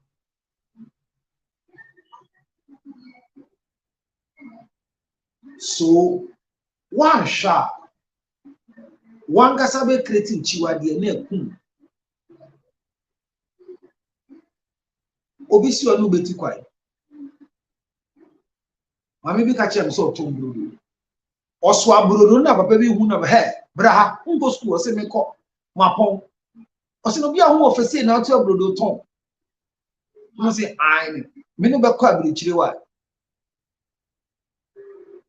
So one sharp one kasa be creating chiwa de na ekun. Obi si onu beti kwai. Mami bi ka chem so tombrodo. Oso abrodo na papa bi hu na he bra ha ungo school se me ko mapon. Osi no bi a hu ofese na oto abrodo ton. Mo se ai me no be ko abirichire wa.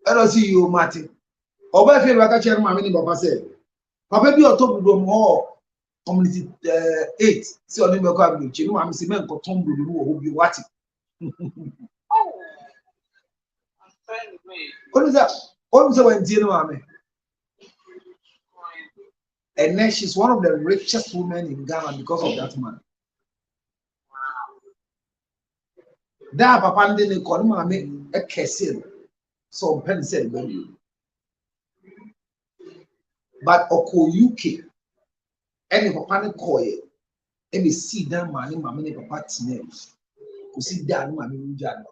Ero si yo mate. Oba fe ba ka chem mami ni papa se. Papa bi oto abrodo mo community 8 si oni be ko abirichire no mami se me nko tombrodo no wo bi wati. What is that? What was when Dino Ame? And then she's one of the richest women in Ghana because of that man. That papa didn't call him a castle. So Penn said, but Oko UK, any papa call it, and see that man in my many papa's name. You see that man in Jan.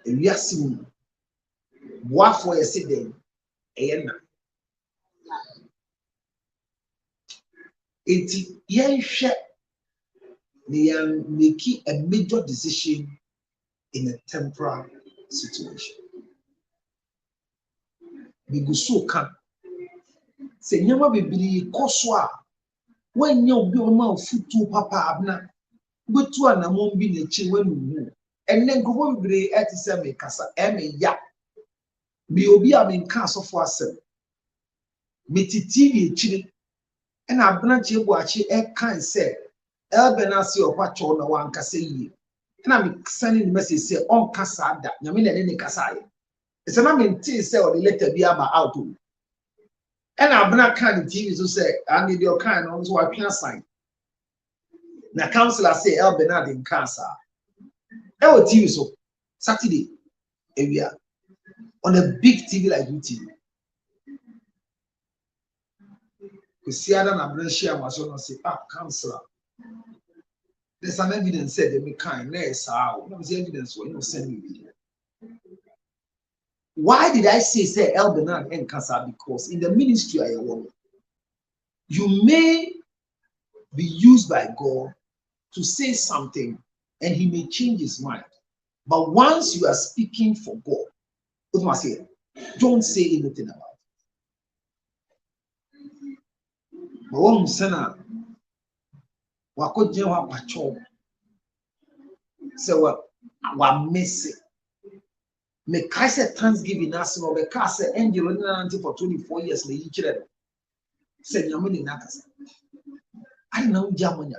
We are seeing what for a sitting, and it's young share they are making a major decision in a temporal situation. We go so can say, never be Koswa when you be on my foot to Papa Abna, but to an among being a chin when you move. And then go be at the casa, ya. Me obi am in castle for ourselves. Me TV chili, and I branch you watch it kind say, Elbenasi or Pacho no one can say, and I'm sending the message say, on casa that, Yamina any casai. It's an amin tea say or the letter be about out. And I branch kind of TV to say, I need your kind on so I can't sign. Now, councillor say, Elbenad in casa. I will TV so Saturday area on a big TV like YouTube. We see Adam and Brescia was on say, councillor. There's an evidence said they make kindness. There's evidence when you send me video. Why did I say El Bernard and Casa? Because in the ministry I am, you may be used by God to say something and he may change his mind. But once you are speaking for God, don't say anything about it. But one sena wakojewa pacho say wa miss it. Me kase Thanksgiving national be kase angel for 24 years le yichire. Say nyamuni nakasa. I know Germany.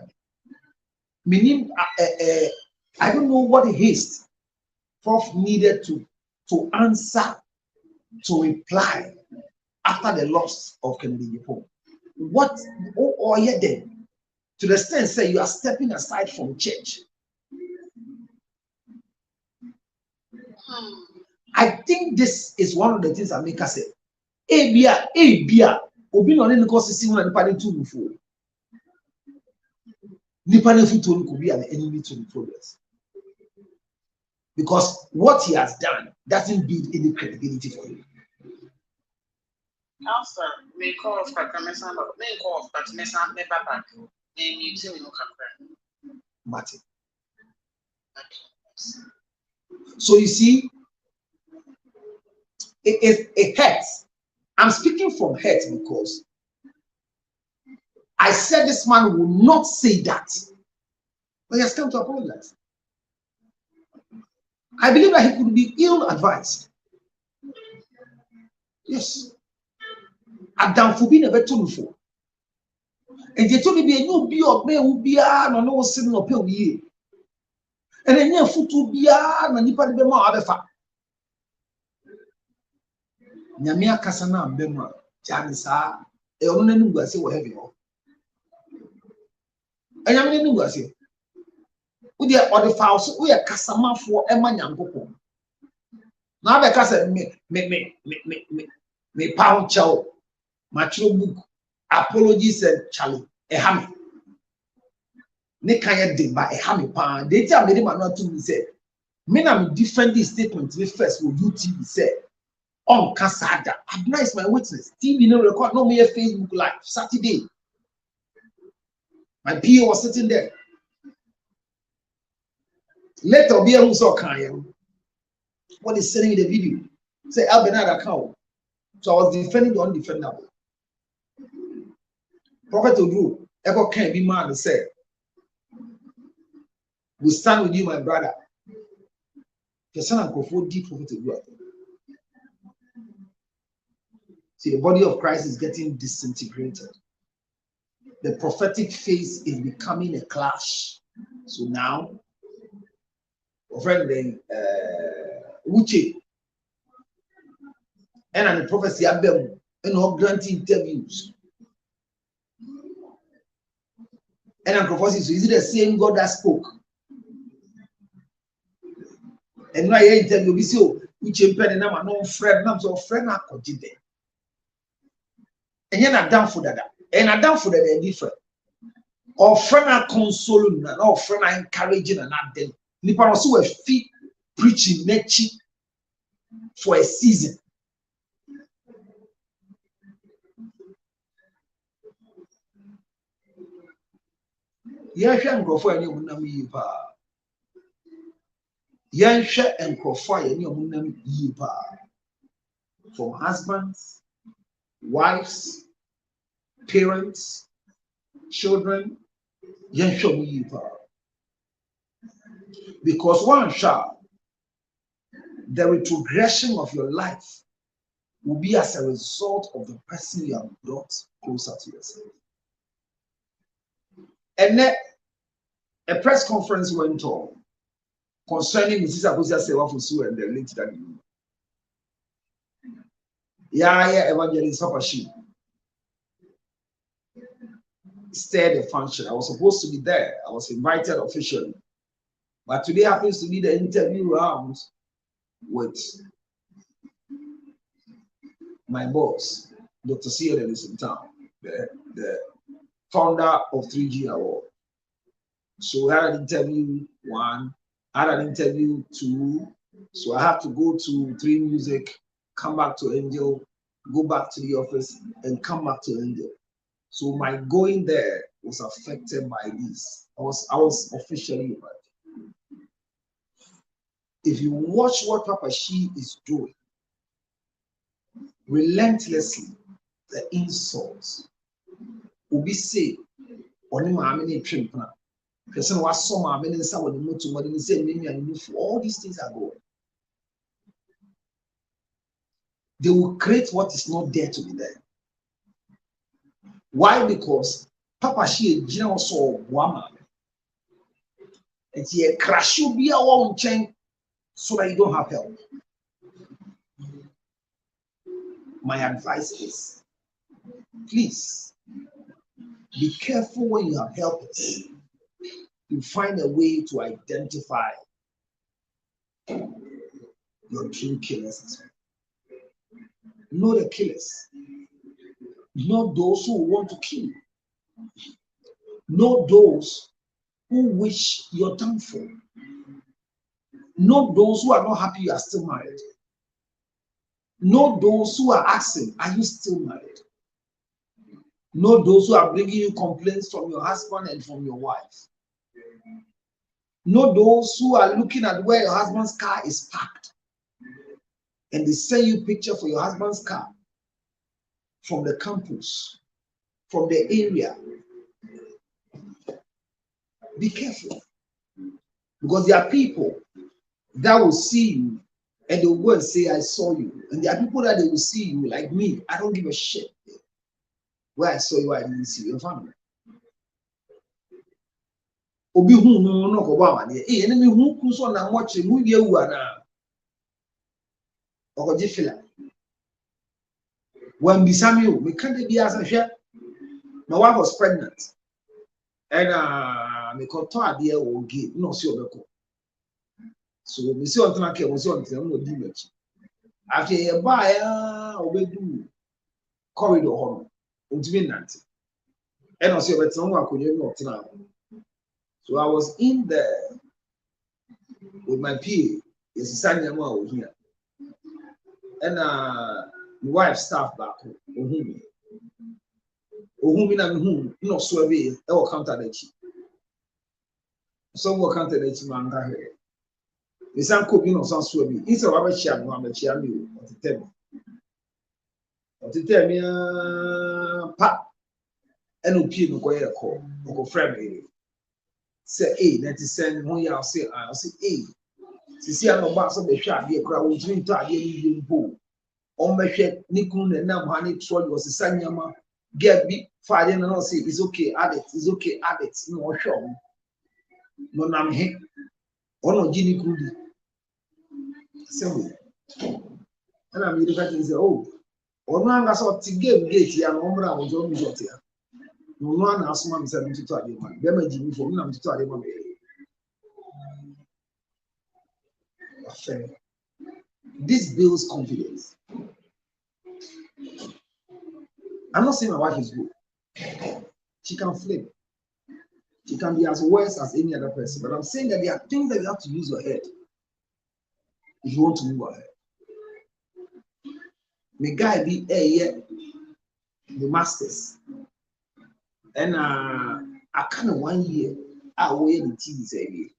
Meaning, I don't know what haste Prof needed to answer, to reply after the loss of Kennedy Japan. What or yet then, to the extent say you are stepping aside from church. I think this is one of the things that make us say, Abia, Obi no ne cause see one nipa too before. Nipa ne futu could be an enemy to the progress. Because what he has done doesn't build any credibility for him. Also, may call of Patamesa, may call of Patamesa, never back. Name you too, no Martin. So you see, it hurts. I'm speaking from hurt because I said this man will not say that, but he has come to apologize. I believe that he could be ill-advised. Yes. Adam for being a better for. And you told me, no be or may be no sin or pay ye. And then your foot will be and you probably more other fact. Nyamia Kasana Bema, Janisa, a only was say, what have you? And I mean, was it? With the other fowls, we are Casama for Emma Yanko. Now, because me pound chow, my true book, apologies and Charlie, a hammy. Nekaya did by a hammy pan. They tell me not to be said. Men I'm defend this statement with first will UTV said on Casada. Abna is my witness. TV no record no me a Facebook live Saturday. My PO was sitting there. Later be a who saw Kanye. What is sending me the video? Say Albenada account. So I was defending the undefendable. Prophet Odru, Echo can't be man and say, we stand with you, my brother. The son of God, deep Prophet Odru. See, the body of Christ is getting disintegrated. The prophetic phase is becoming a clash. So now, friend, then Uche and the prophecy Abel and all granting interviews. And the prophecy, so is it the same God that spoke? And now you interview me so Uche pen and I'm no friend, I'm so friend I could do there. And you're not down for that. And I down for that they're different. Or friend are consoling and or friend are encouraging and not them. Nipa also were fit preaching nechi for a season. Yansha and Crawford and Munami Yipa. Yansha and Crawford and Munami Yipa. From husbands, wives, parents, children, Yansha Yipa. Because one shot, the retrogression of your life will be as a result of the person you have brought closer to yourself. And then a press conference went on concerning Mrs. Akosia Sewafusu and the link that you. Yeah, Evangelist Papashi stayed the function. I was supposed to be there. I was invited officially. But today happens to be the interview round with my boss, Dr. Sia that is in town, the founder of 3G Award. So I had an interview 1, I had an interview 2. So I have to go to 3 Music, come back to Angel, go back to the office, and come back to Angel. So my going there was affected by this. I was officially invited. If you watch what Papa Shi is doing, relentlessly, the insults will be said, all these things are going. They will create what is not there to be there. Why? Because Papa Shi is also woman. And he crash you be a one chain so that you don't have help. My advice is, please be careful when you have helpers. You find a way to identify your true killers. Know the killers. Know those who want to kill. Know those who wish your downfall. Know those who are not happy you are still married. Know those who are asking, are you still married? Know those who are bringing you complaints from your husband and from your wife. Know those who are looking at where your husband's car is parked and they send you picture for your husband's car from the campus, from the area, Be careful. Because there are people that will see you and they will go and say, I saw you. And there are people that they will see you like me. I don't give a shit. Where I saw you, I didn't see your family. Obi hu no ko ba wade e ene me hu ku so na mo che mu wie wu ana ogoje fila when bisami o me kan de bia sa hwe my wife was pregnant and me ko to ade e wo gi no si obeko so me si on tana ke mo si on tana no di mechi after e ba ya obedu corridor ho no ntimi nante e no si obetan wa akonye no tana. So I was in there with my PA. It's Sanya over here. And my wife staff back home. Ohumi na me no so be e will counter the chi. So will counter the chi man ka here. The san ko bi no so so be. Instead of abachia no abachia me o tell me pa eno PA no ko ye ko friend me. Say, hey, that is send one year. I'll say, hey, see, I'm about to be shot. The crowd will drink to a year bowl. On my shed, Nikun and now honey troll was a sanyama. Get big fire and I'll say, it's okay, add it, it's okay, add it. No, show. No, I'm here. Oh, no, Ginny Kudi. So, and I'm looking at it and say, oh, no, I saw to give gate here. I'm on your shot here. No one asked me, said, to tell you, man. Them Jimmy for me, I'm to tell you, this builds confidence. I'm not saying my wife is good. She can flip. She can be as worse as any other person. But I'm saying that there are things that you have to use your head if you want to move ahead. May guy be the masters. And I kind of 1 year I wear the TV say.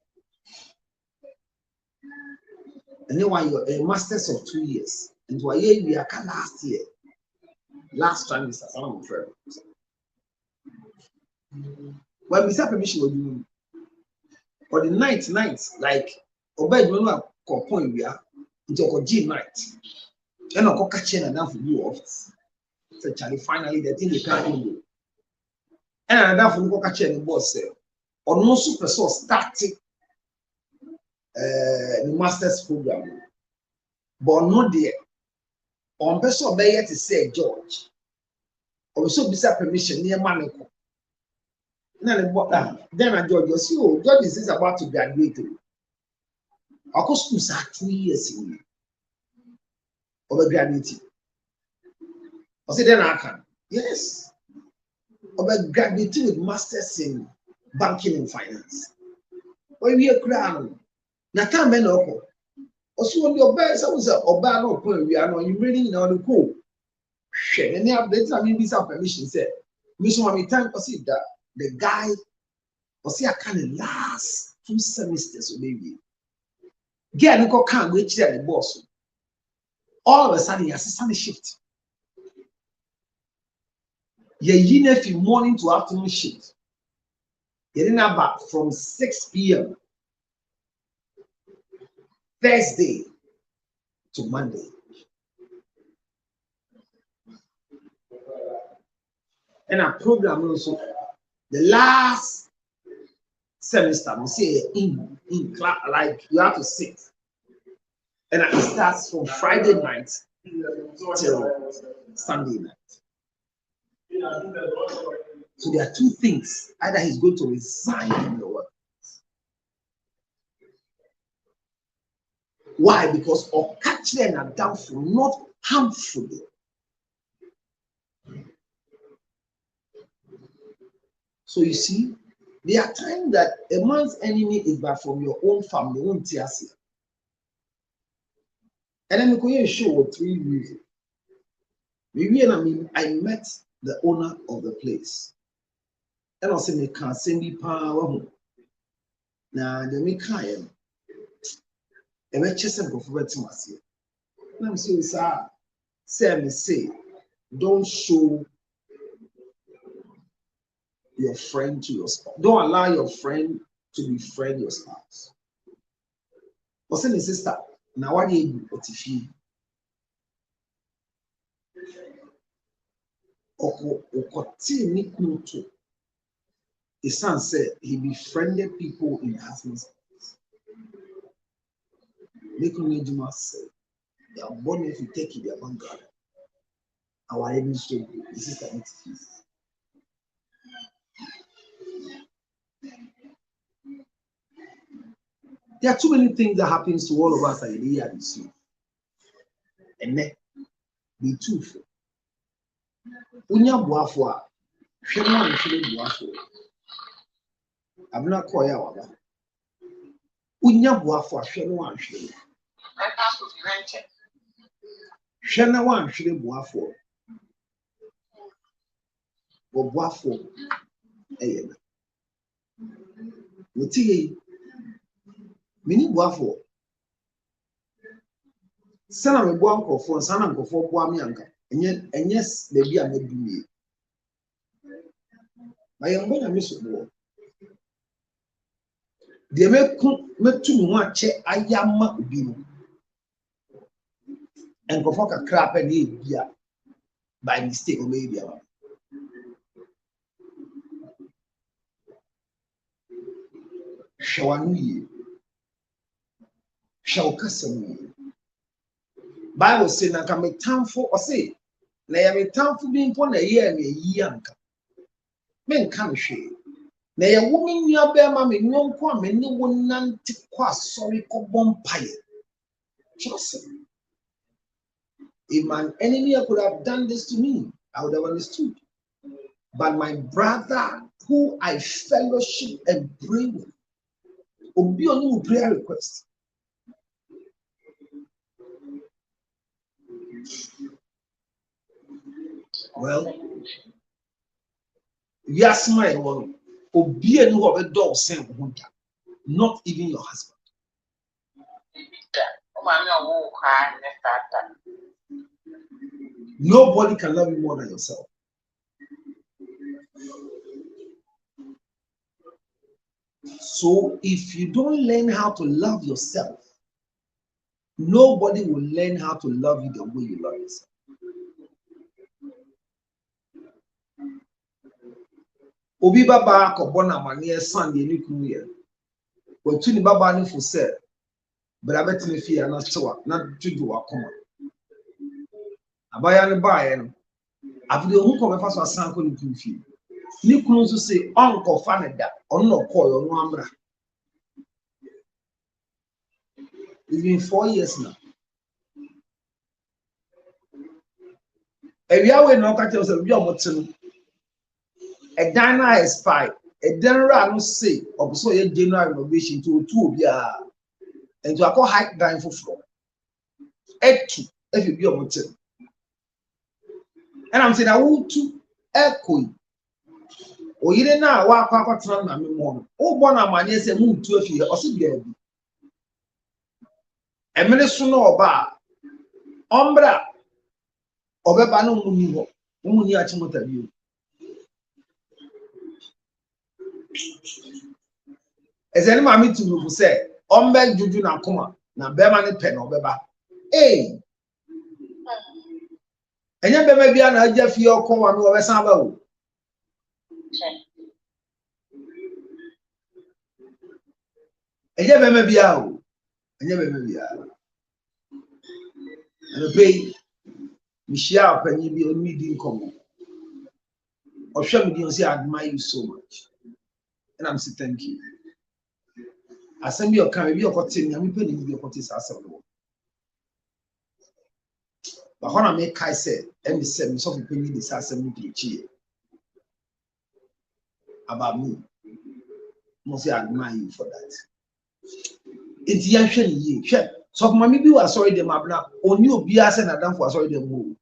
And then while you're a masters of 2 years, and why we are last year. Last time Mr. Salomon Fred. When we say permission will do for the night, like obey you know point we are into a G night. And I'll catch and down for you office. So Charlie finally the thing they can't do. And another for you catch and boss say or no super source starting the master's program. But not there. On person obey to say George. Or so be permission near Maniko. Then George you see, oh, George is about to graduate. Our schools are 2 years in over graduating. I said, then I can. Yes. Over graduating with masters in banking and finance. When we are crown, Nakan Benoko. Also, on your best, I was a Obano point. We are not you really know the cool. And they have the time this permission said, Miss Mommy, time to see that the guy was here kind of last 2 semesters, or maybe. Get a can't reach there, the boss. All of a sudden, he has a sunny shift. Ye from morning to afternoon shift. He didn't have back from 6 p.m. Thursday to Monday. And our program also, the last semester, we say in class, like you have to sit. And it starts from Friday night till Sunday night. So there are 2 things. Either he's going to resign from the work. Why? Because of catching and downfall, not harmfully. So you see, there are times that a man's enemy is back from your own family, own TSC. And then we show with 3 reasons. I met the owner of the place. And I said, I can't send me power. Now, the me can't. And I just said, go for it to myself. And I'm saying, say, don't show your friend to your spouse. Don't allow your friend to befriend your spouse. What's in the sister? Now what do you do? What if you his son said he befriended people in husband's house. Nikunejuma said, they are born if you take it, they are born God. Our administration, this is the entities. There are too many things that happens to all of us that we are see. And then be truthful. Unya buafo, shema nfile buafo. Abuna koya waba. Unya buafo, shema nfile. Shena wan nfile buafo. Bo buafo eyena. Woti mini buafo. Sana me bua nkofo, sana nkofo bua me anka. Enyes baby a medumi. Ma yembo na meso. De metu me ho ache ayama obi no. Nkofo kakra pa na ebia by mistake o maybe aba. Shawanu yi. Shawkasamu. Bible say na ka metamfo o say na ya metamfo bi mpo na ye me yi anka men ka hwe na ya wo me nua be ma me nyonko a me ne wo nante kwa sorry ko bompaye just if my enemy could have done this to me, I would have understood, but my brother who I fellowship and pray with obi onu prayer request. Well, yes, my one. Obi enu of a dog same not even your husband. Nobody can love you more than yourself. So if you don't learn how to love yourself, nobody will learn how to love you the way you love yourself. Obi baba ko bona mane Sunday ni kunu ye. Watu ni baba ni fo se bra betime fie na chewa na dwudwu akoma. Abaya ni baaye no. Afide hu ko befa so asan ko ni kunu fie. Ni kunu so say onko fa ne da onno ko yo no amra. It's been 4 years now. Ewia we no ka tell say bi omote no. A dana is spy. A general no say also a general renovation to 2 bia and to call high down for floor. Etu if you be on mountain. And I'm saying I want to echo. O yire na wa kwa tra na me mo. O bo na manye se mu tu afie o se bia bi. Emene so no oba. Ombra obeba no mu ni ho. Mu ni achimota bi. As any mammy to you say, Ombe Juju na Kuma, na Bemani pen or Beba. Eh, and you may be an idea for your call and over Samba. And you may be out, and you may be out. And obey Michelle Penny be on meeting common. Or show me, I admire you so much. And I'm saying, thank you. Assembly of can be a cotton, and we pay the cottage assembly. But when I make Kai said, and the same sort of penny this assembly cheer about me. Must I admire you for that. It's Yanshan ye, check. So, mammy, you are sorry, the Mabna, or new Bias and Adam for sorry, the move.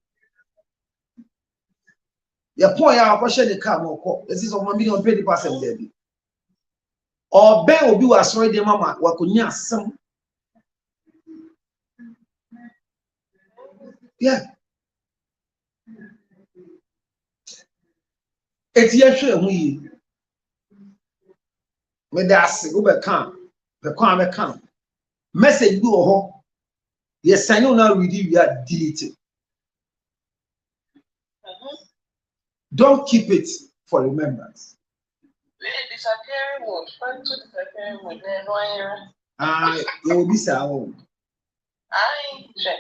Your point, I'll push the car more. This is of my million penny person, baby. Or Ben will be sorry, the mama, what could you some? Yeah. It's Yasha, we When that's Uber come, the come come. Message do ho. Yes, I know now we are deleted. Don't keep it for remembrance. Disappearing mode. Find to disappearing mode. You will be sound. I check.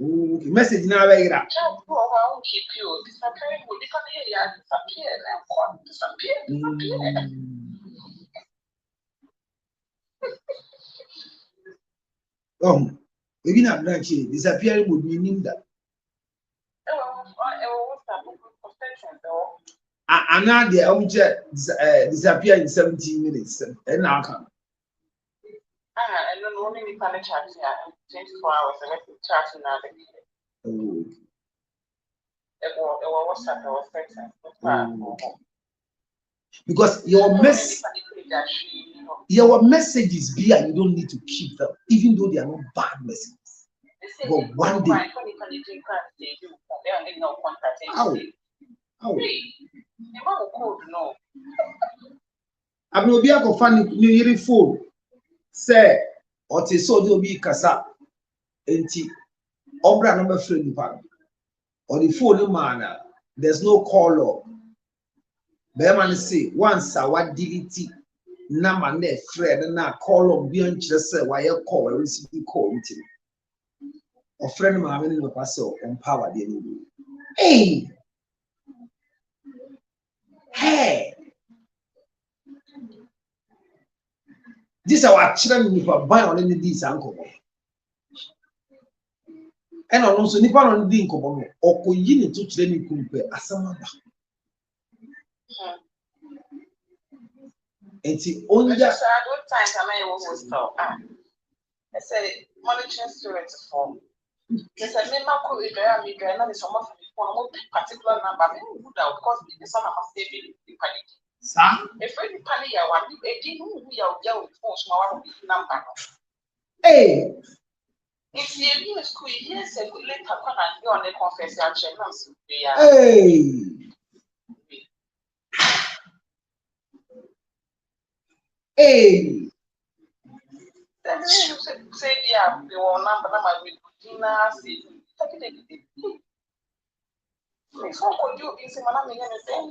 Okay, message now right here. Check who I won't keep you. Disappearing mode. Because here you disappear. Oh, maybe not branch disappearing would mean that. And now the object disappear in 17 minutes. And now come. I don't know any panic chat here. 24 hours and let's chat now. Oh. It was WhatsApp, it was texting. Because your messages be and you don't need to keep them, even though they are not bad messages. But one day, I will be a go funny new phone. Say, or te so do be kasa. Enti, obra number friend pan. Or the phone man, there's no call up. Beman say once I want delete number ne friend na call on beyond just say why you call receive call with him. Or friend ma having no pass on power the enemy. Hey, hey, this our children if I buy on any this uncle. And also nipa on the incomo or ko yin to training kumpe asama. And see, only just at what time I will stop. I said, monitoring spirit form. There's a member could be there, me, and it's almost one particular number. I mean, would of course be the son of a saving the panic. Sir, if any panic, I want a didn't we are yelling for small number. Hey, if you in school, yes, a good later come and go on the confession. Hey. Hey, say, yeah, the one number with dinner. So, could you is a man anything?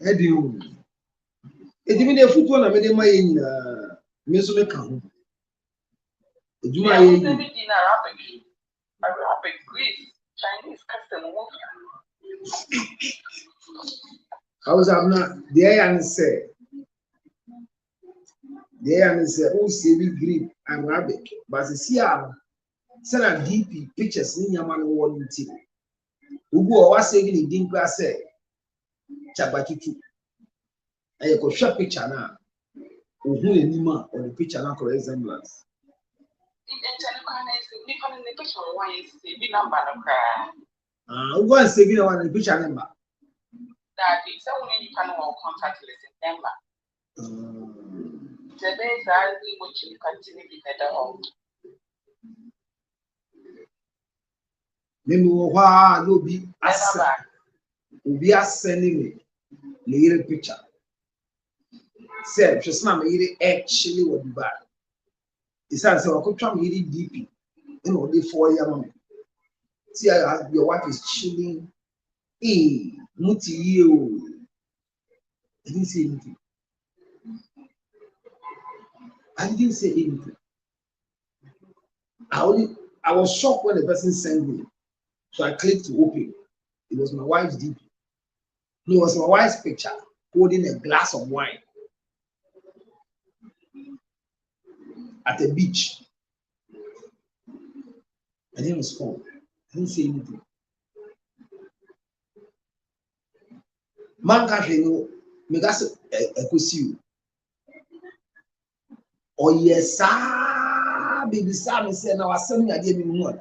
Eddie, it even a football I made my in Misume. Arabic, Greece, Chinese custom. I was not there and say, who say we Greek and Arabic, but the Sia send a DP pictures in your man one team. Who was saying in Dinka say, Chabatutu. I could shop picture now. Who anima or the picture now for resemblance. Who was saving one the picture number? That is only you can contact list in Denver. The days are what you continue with the home. Meanwhile, you'll be sending me the picture. Say, just now, actually would be bad. It's answer I could try me DP. You know, the 4 year moment. See, your wife is chilling. Hey, Muti you. I didn't say anything. I was shocked when the person sent me. So I clicked to open. It was my wife's DP. It was my wife's picture holding a glass of wine at a beach. I didn't respond. I didn't say anything. Man can't know. Me gas ekusi. Oh yes, sir. Baby, sir, me say now. I send me idea me more.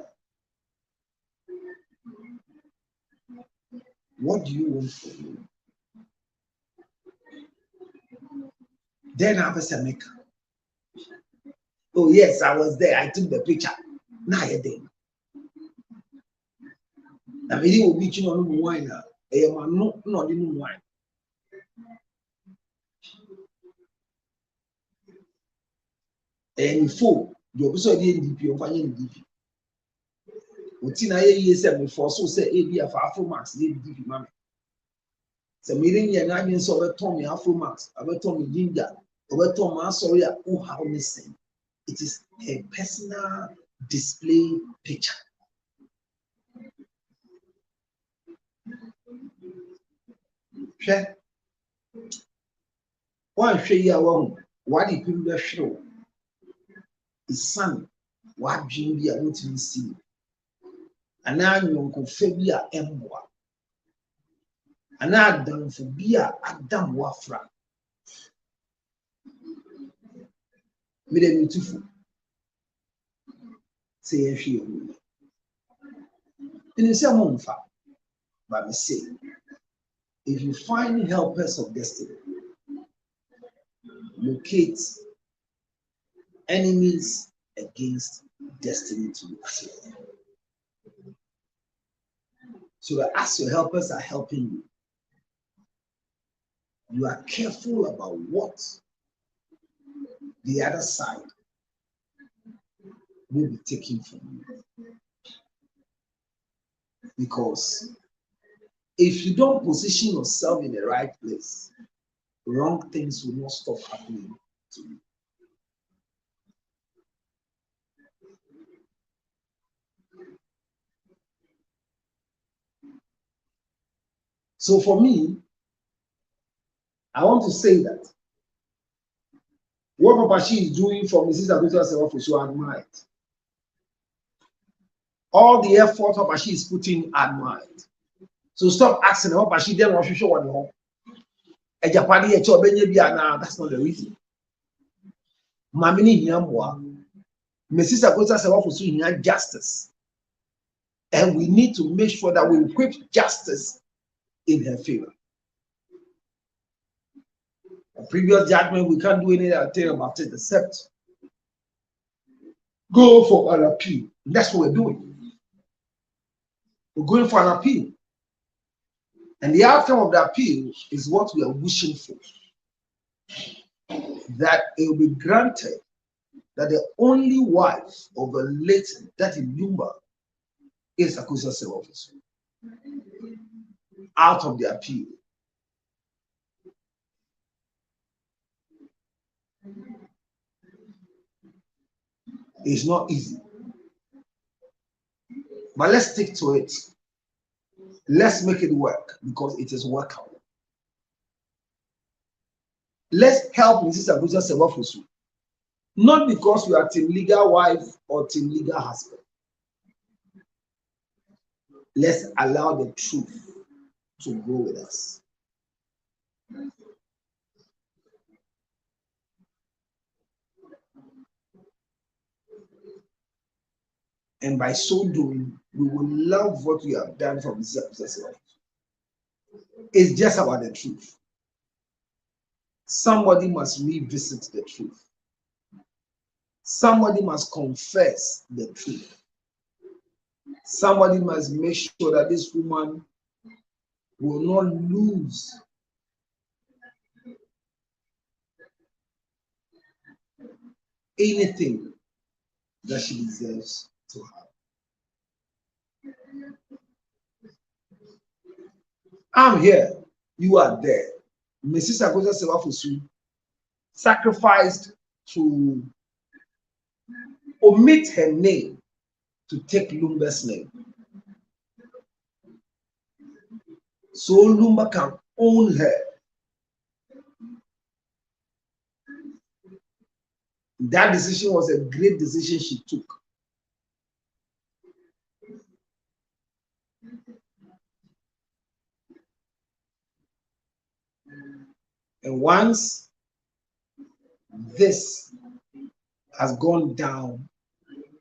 What do you want from me? Then I have a make. Oh, yes, I was there. I took the picture. Now you're there. Now, maybe we'll be on wine. I am not in wine. And four, you also did DP of any DP. Within a year, said before, so say AB of Afro Max, DP, mammy. So, meeting your nine so over Tommy Afro Max, over Tommy Ginger, over Tom sorry, who how missing. It is a personal display picture. Share. One share your own. What you could show is son. What dream be able to see. And now you can fabia emwa. And now done for beer Adam Wafra. Made a beautiful. Say a few. In the same month, but me say, if you find helpers of destiny, locate enemies against destiny to achieve. So that as your helpers are helping you, you are careful about what the other side will be taking from you. Because if you don't position yourself in the right place, wrong things will not stop happening to you. So for me, I want to say that what Papa Shi is doing for Mrs. Abuja Sewafu, so I admire it. All the effort Papa Shi is putting, I admire it. So stop asking what Papa Shi then what you show on home. That's not the reason. Mamini Nyamwa, Mrs. Abuja Sewafu, so he had justice. And we need to make sure that we equip justice in her favor. A previous judgment, we can't do anything about it except go for an appeal. That's what we're doing. We're going for an appeal. And the outcome of the appeal is what we are wishing for. That it will be granted that the only wife of the late Daddy Lumba is Akosia Sewafu. Out of the appeal. It's not easy. But let's stick to it. Let's make it work because it is workable. Let's help Mrs. Abuja Sewafu. Not because we are team legal wife or team legal husband. Let's allow the truth to go with us. And by so doing, we will love what we have done from Mrs. Abuja Sewafu. It's just about the truth. Somebody must revisit the truth. Somebody must confess the truth. Somebody must make sure that this woman will not lose anything that she deserves to have. I'm here, you are there. Mrs. Akosia Sewafu sacrificed to omit her name to take Lumba's name. So Lumba can own her. That decision was a great decision she took. And once this has gone down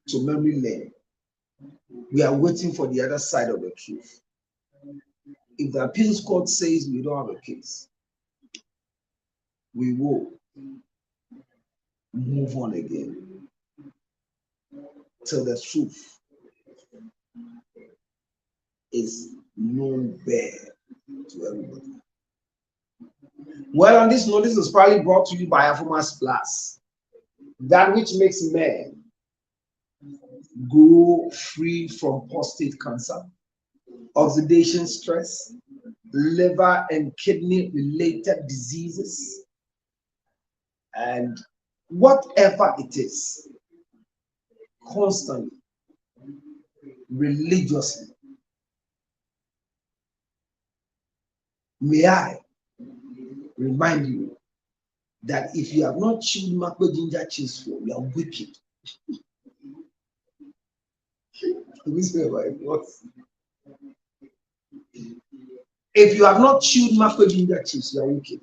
to memory lane, we are waiting for the other side of the truth. If the appeals court says we don't have a case, we will move on again. till the truth is known bare to everybody. Well, on this note, this is probably brought to you by Afromax Plus, that which makes men go free from prostate cancer, oxidation stress, liver and kidney related diseases, and whatever it is, constantly, religiously. May I remind you that if you have not chewed Makwe ginger cheese for, you are wicked. If you have not chewed Makwe ginger cheese, you are wicked.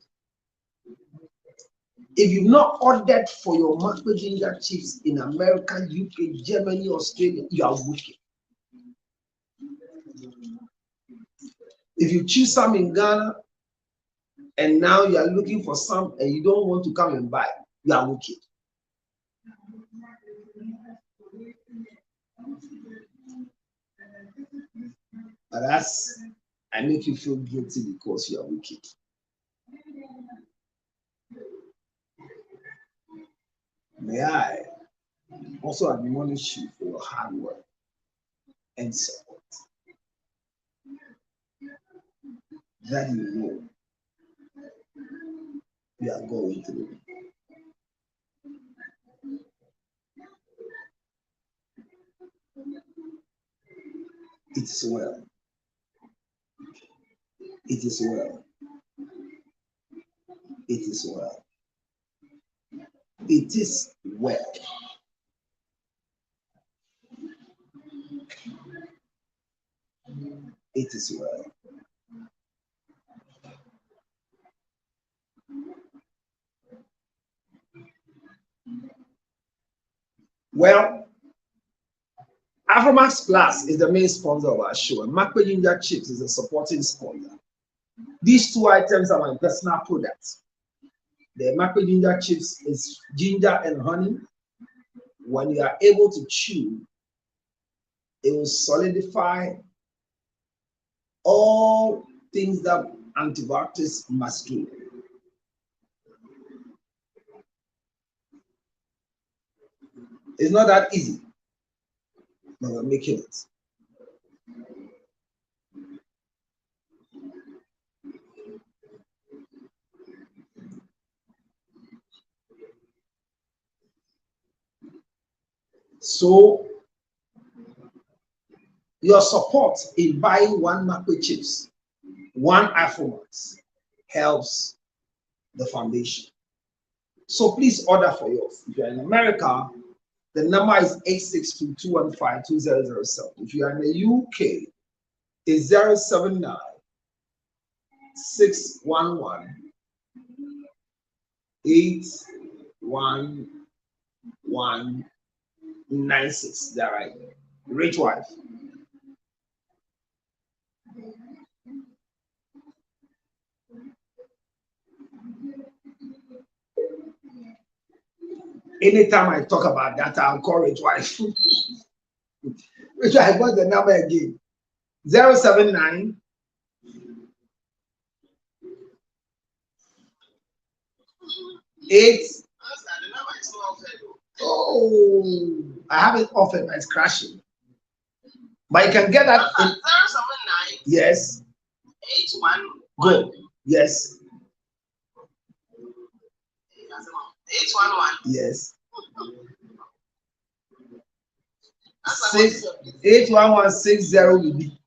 If you've not ordered for your Makwe ginger chips in America, UK, Germany, Australia, you are wicked. If you choose some in Ghana and now you are looking for some and you don't want to come and buy, you are wicked. But that's, I make you feel guilty because you are wicked. May I also admonish you for your hard work and support, that you know we are going through. It is well. It is well. It is well. It is well. It is well. Well, Afromax Plus is the main sponsor of our show, and Makwe Ginger Chips is a supporting sponsor. These two items are my personal products. The Makwe Ginger Chips is ginger and honey. When you are able to chew, it will solidify all things that antibiotics must do. It's not that easy, but we're making it. So, your support in buying one Makwe chips, one Afromax, helps the foundation. So please order for yours. If you're in America, the number is 862-215-2007. If you are in the UK, it's 079-611-81196. They're right. Rich wife. Anytime I talk about that, I'll call Rich wife. Rich wife, what's the number again? 079 8. Oh, I have it often, but it's crashing. But you can get that. 079. Yes. 811. Go. Yes. 811. Yes. 81160 will be.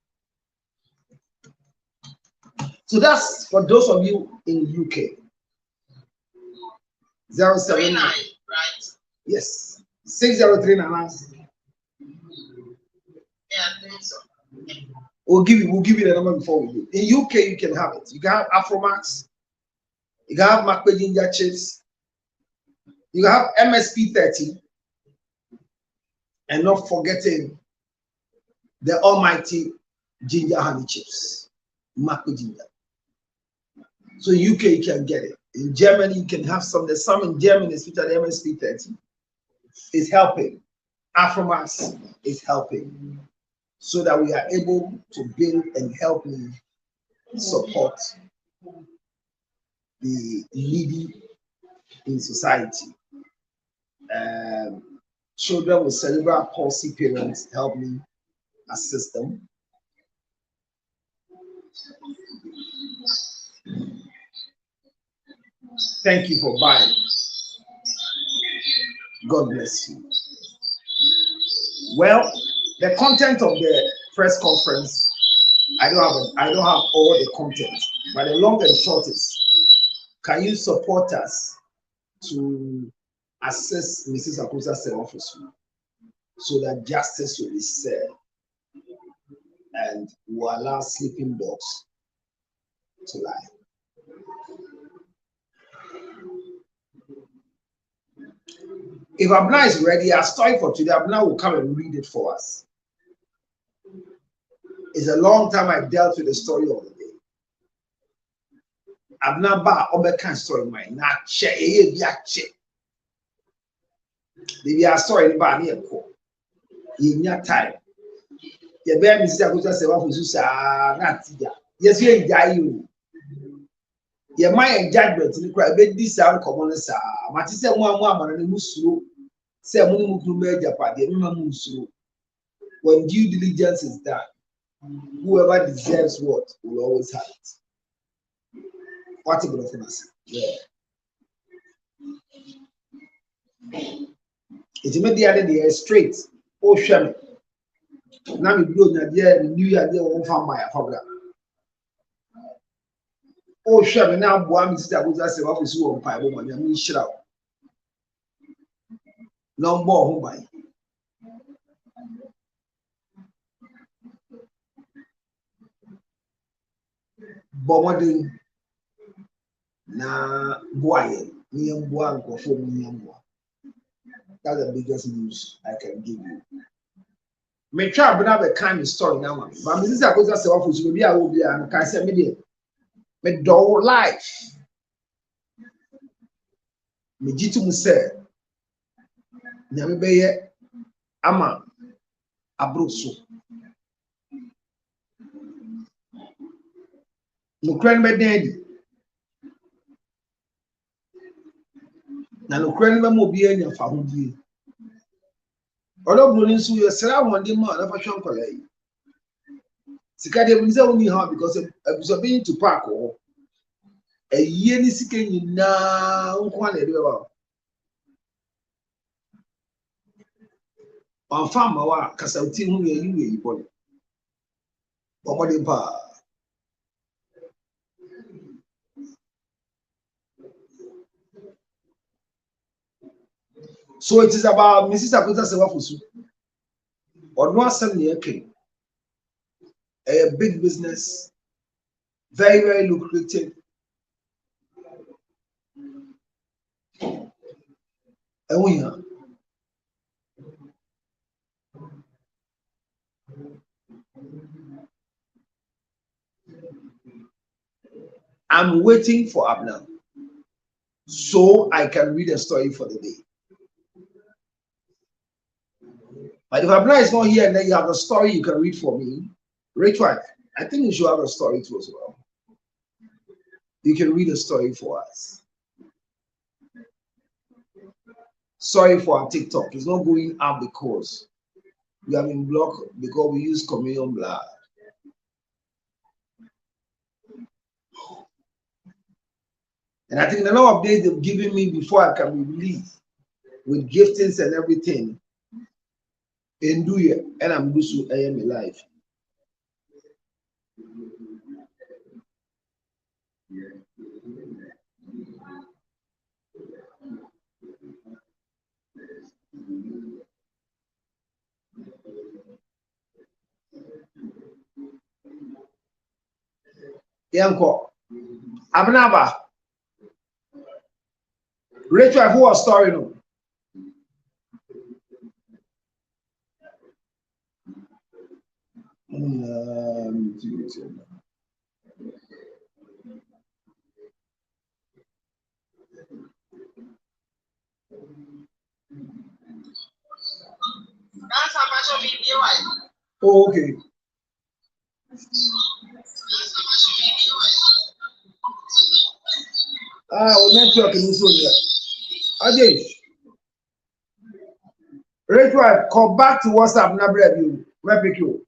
So that's for those of you in UK. 079. Right? Yes. 6039. Yeah, I think so. We'll give you the number before we do. In UK, you can have it. You can have Afromax. You can have Makwe Ginger Chips. You can have MSP 30. And not forgetting the almighty ginger honey chips. Makwe Ginger. So in UK, you can get it. In Germany, you can have some. There's some in Germany, especially MSP 30. It's helping. AFROMAS is helping so that we are able to build and help me support the needy in society. Children with cerebral palsy parents help me assist them. Thank you for buying. God bless you. Well, the content of the press conference, I don't have all the content, but the long and short is, can you support us to assist Mrs. Akusa Sewafosu so that justice will be served and will allow sleeping dogs to lie? If Abna is ready, our story for today, Abna will come and read it for us. It's a long time I dealt with the story of the day. Abna ba obeka story mine na che eye bia che. Baby our story ba na ekọ. Yenya time. Ye be Mrs. Akusa Sewafosu sa na tiya. Yes ye gya you. Ye my judgment ni kra be di sa nkomo no sa. Mati se mu amana ne musuro. Se mu ni mu kru me japade me ma musuro. When due diligence is done, whoever deserves what will always have it. What a good yeah. It's immediately straight. Oh, shame. Now we blow the idea, the new year, they won't find my problem. Oh, shame. Now, boy, Mr. Abuja say, what was you on Pipe Woman? I mean, shut up. No more home by. Bombarding na boy, me and boy, go for me and boy. That's the biggest news I can give you. Me try to have a kind of story now, but Mrs. Akosa Sewafosu will be a will be and can say me dull life. Me jitu mu say, nyame beye ama abroso. Nukran be dedi. Na nukran be mo bi anya fa ho bi. Olobro ni nso ye sra wonde ma na fa hwe nkola yi. Sika de bi se woni ha because abuso being to park o. Eyiye ni sika nyina nko na ede ba. On farm wa kasauti hu ye yi bole. Bomode pa. So it is about Mrs. Akusa Sewafosu. Or no asem a big business, very, very lucrative. And we are. I'm waiting for Abna so I can read a story for the day. But if Abna is not here and then you have a story you can read for me, Rachel, I think you should have a story too as well. You can read a story for us. Sorry for our TikTok. It's not going up because we have been blocked because we use communion blood. And I think the number of days they've given me before I can be released with giftings and everything. And do it, and I'm going to I am alive. Yanko, Abnaba, Rachel, who was story no. Oh, okay. Network is so there. Ajay, Rachel, call back to WhatsApp. Na bread you. Where pick you?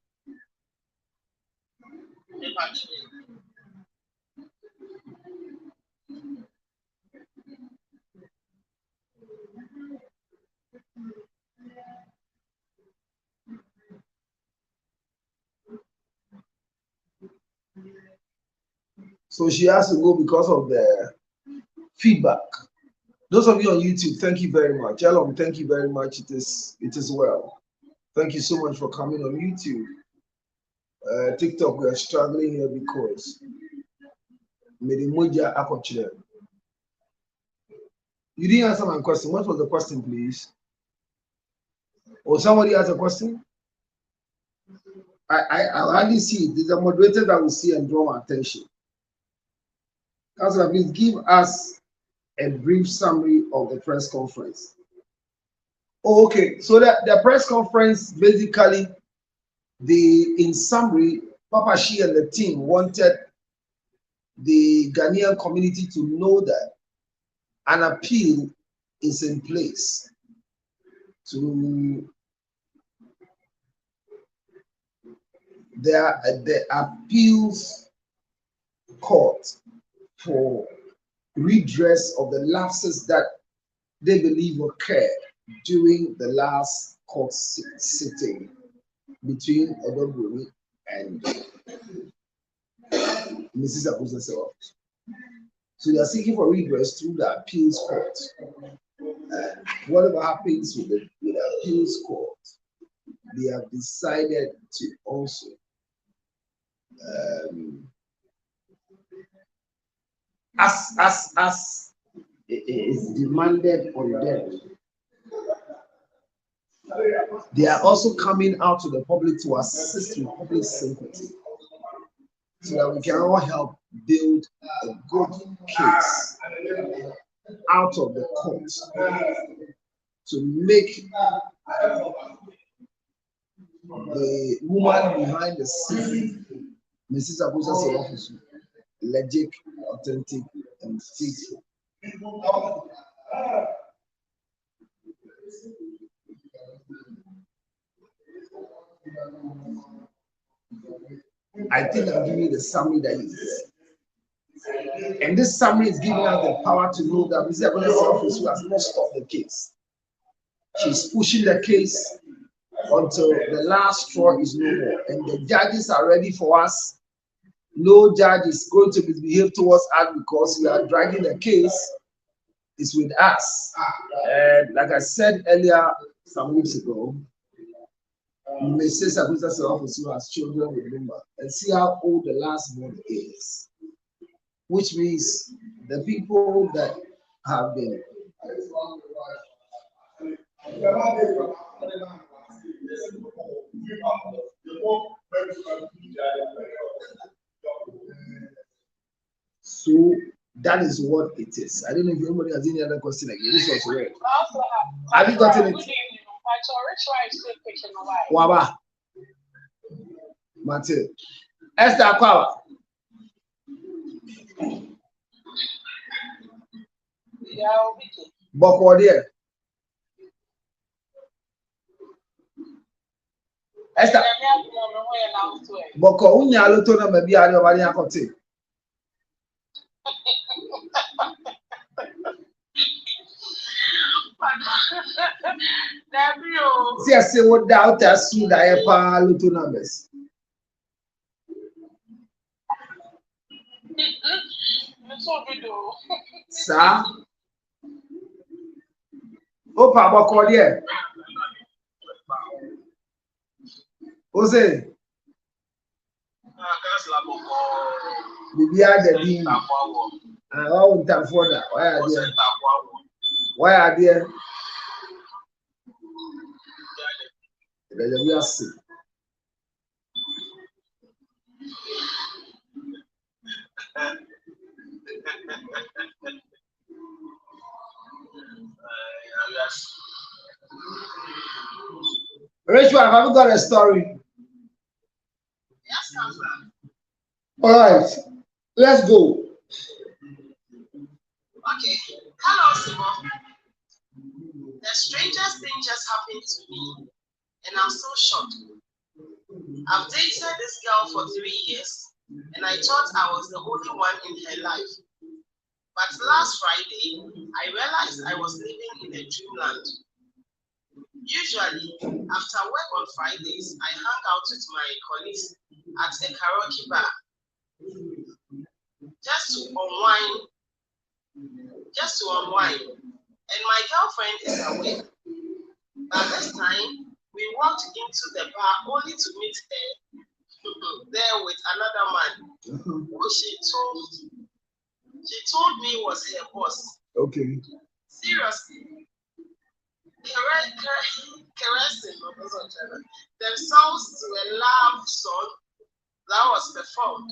So she has to go because of the feedback. Those of you on YouTube, thank you very much. Elon, thank you very much. It is well. Thank you so much for coming on YouTube. TikTok, we are struggling here because you didn't answer my question. What was the question, please? Or somebody has a question? I hardly see it. There's a moderator that will see and draw attention. Councillor, please give us a brief summary of the press conference. Oh, okay, so the press conference basically, in summary, Papa Shi and the team wanted the Ghanaian community to know that an appeal is in place to the appeals court for redress of the lapses that they believe occurred during the last court sitting between Odogbori and Mrs. Abusa's office. So they are seeking for redress through the appeals court. Whatever happens with the appeals court, they have decided to also as it is demanded on them, they are also coming out to the public to assist with public sympathy so that we can all help build a good case out of the court to make the woman behind the scene, Mrs. Abusa's office, legit, authentic, and faithful. I think I'm giving you the summary that is. And this summary is giving us the power to know that Mrs. Abusa's office has not stopped the case. She's pushing the case until the last straw is no more. And the judges are ready for us. No judge is going to misbehave towards us because we are dragging the case. It's with us. And like I said earlier, some weeks ago, Mrs. Abusa's office has children with Lumba and see how old the last born is. Which means the people that have been so that is what it is. I don't know if anybody has any other question like this. This was read. Have you gotten it? Waba. Matthew. Esther Akwawa. Boko there. Esther. Boko unya loto na mabi ari obani akote. See, I say what doubt as soon as I have loto numbers. Sir. Opa Boko there. Jose. Bibi Adedi. Oh, Tamfoda. Why are there? Why are there? We are sick. Rachel, have you got a story? Yes, Counselor. All right, let's go. Okay. Hello, Simon. The strangest thing just happened to me, and I'm so shocked. I've dated this girl for 3 years, and I thought I was the only one in her life. But last Friday, I realized I was living in a dreamland. Usually, after work on Fridays, I hang out with my colleagues at a karaoke bar just to unwind. And my girlfriend is away. But this time, we walked into the bar only to meet her there with another man who she told me was her boss. Okay. Seriously, caressing themselves to a love song that was performed.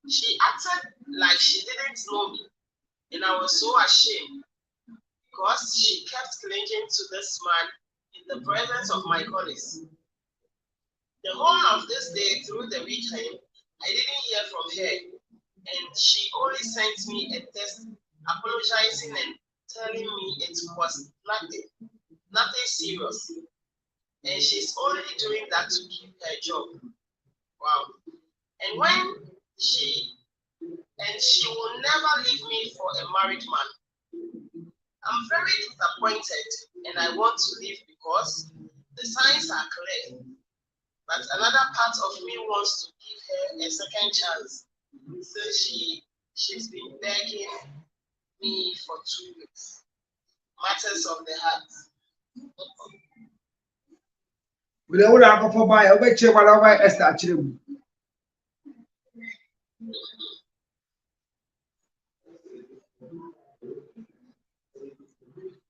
She acted like she didn't know me, and I was so ashamed because she kept clinging to this man in the presence of my colleagues. The whole of this day through the weekend, I didn't hear from her, and she only sent me a text apologizing and telling me it was nothing serious, and she's only doing that to keep her job. Wow. And she will never leave me for a married man. I'm very disappointed, and I want to leave because the signs are clear. But another part of me wants to give her a second chance. So she's been begging me for 2 weeks. Matters of the heart. We don't have to buy. I'll bet you what I buy. Esther, actually.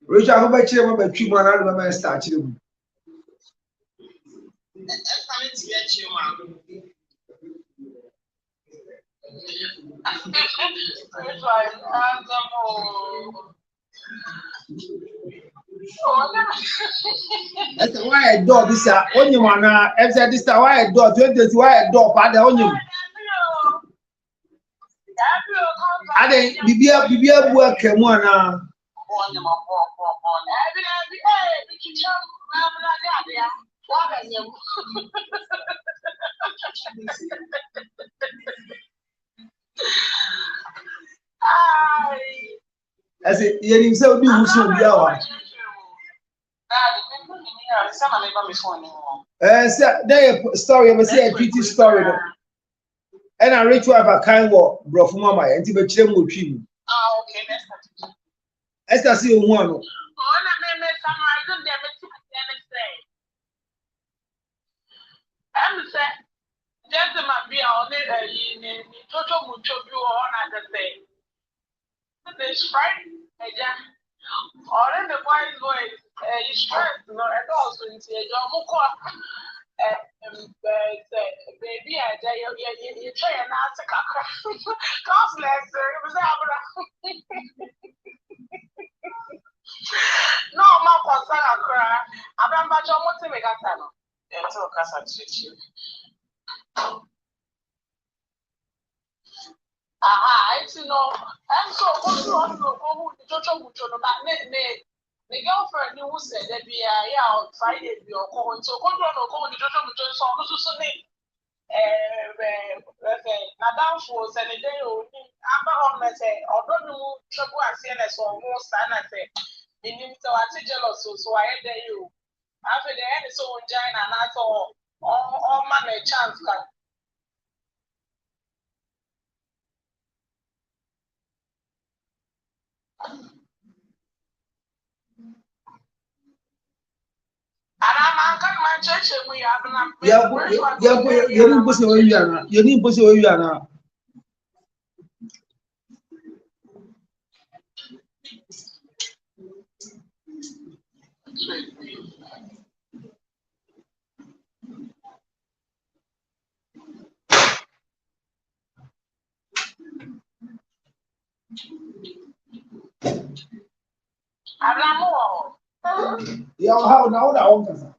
Rachel, I'll bet you what I buy. I don't know. Esther, actually. That's why I do this. Only one. Every this time why I do 20. Why I do part the only. I didn't be work one. As it himself do so be our. There story I say a pretty story. And I reach have a kind of bro for mama and to be chim with him. Ah, okay, let's start. Esther see one. Oh, I'm saying, gentlemen, be on it in total mucho view on at the same. This Friday, or in the boy's voice, is stressed, no, and also in the Jomuko. Baby, I tell you try and ask a counselor, it was no, my concern, I cry. I'm about your motive. It's all because you. I know. And so, what's wrong with the girlfriend who said that we are on Friday, we are going to go on the Jojo so Madame was and a day on me say, or don't you trouble as CNS or more son, I say, meaning so I say jealous, so I had you. After the end, so China, and I thought, all man a chance. You need pussy where you are now. Yeah, how now that one.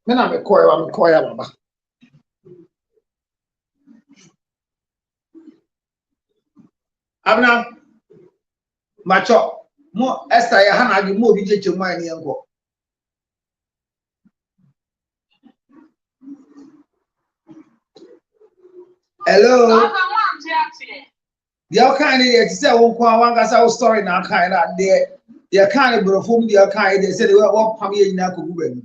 Me na me koya baba. Abna macho mo Esther ya hana adi mo bi cheche mo ani enko. Hello. The kind of say one gasa story na kind that the kind of bro from the kind they say they were what pamie nyina ko guba.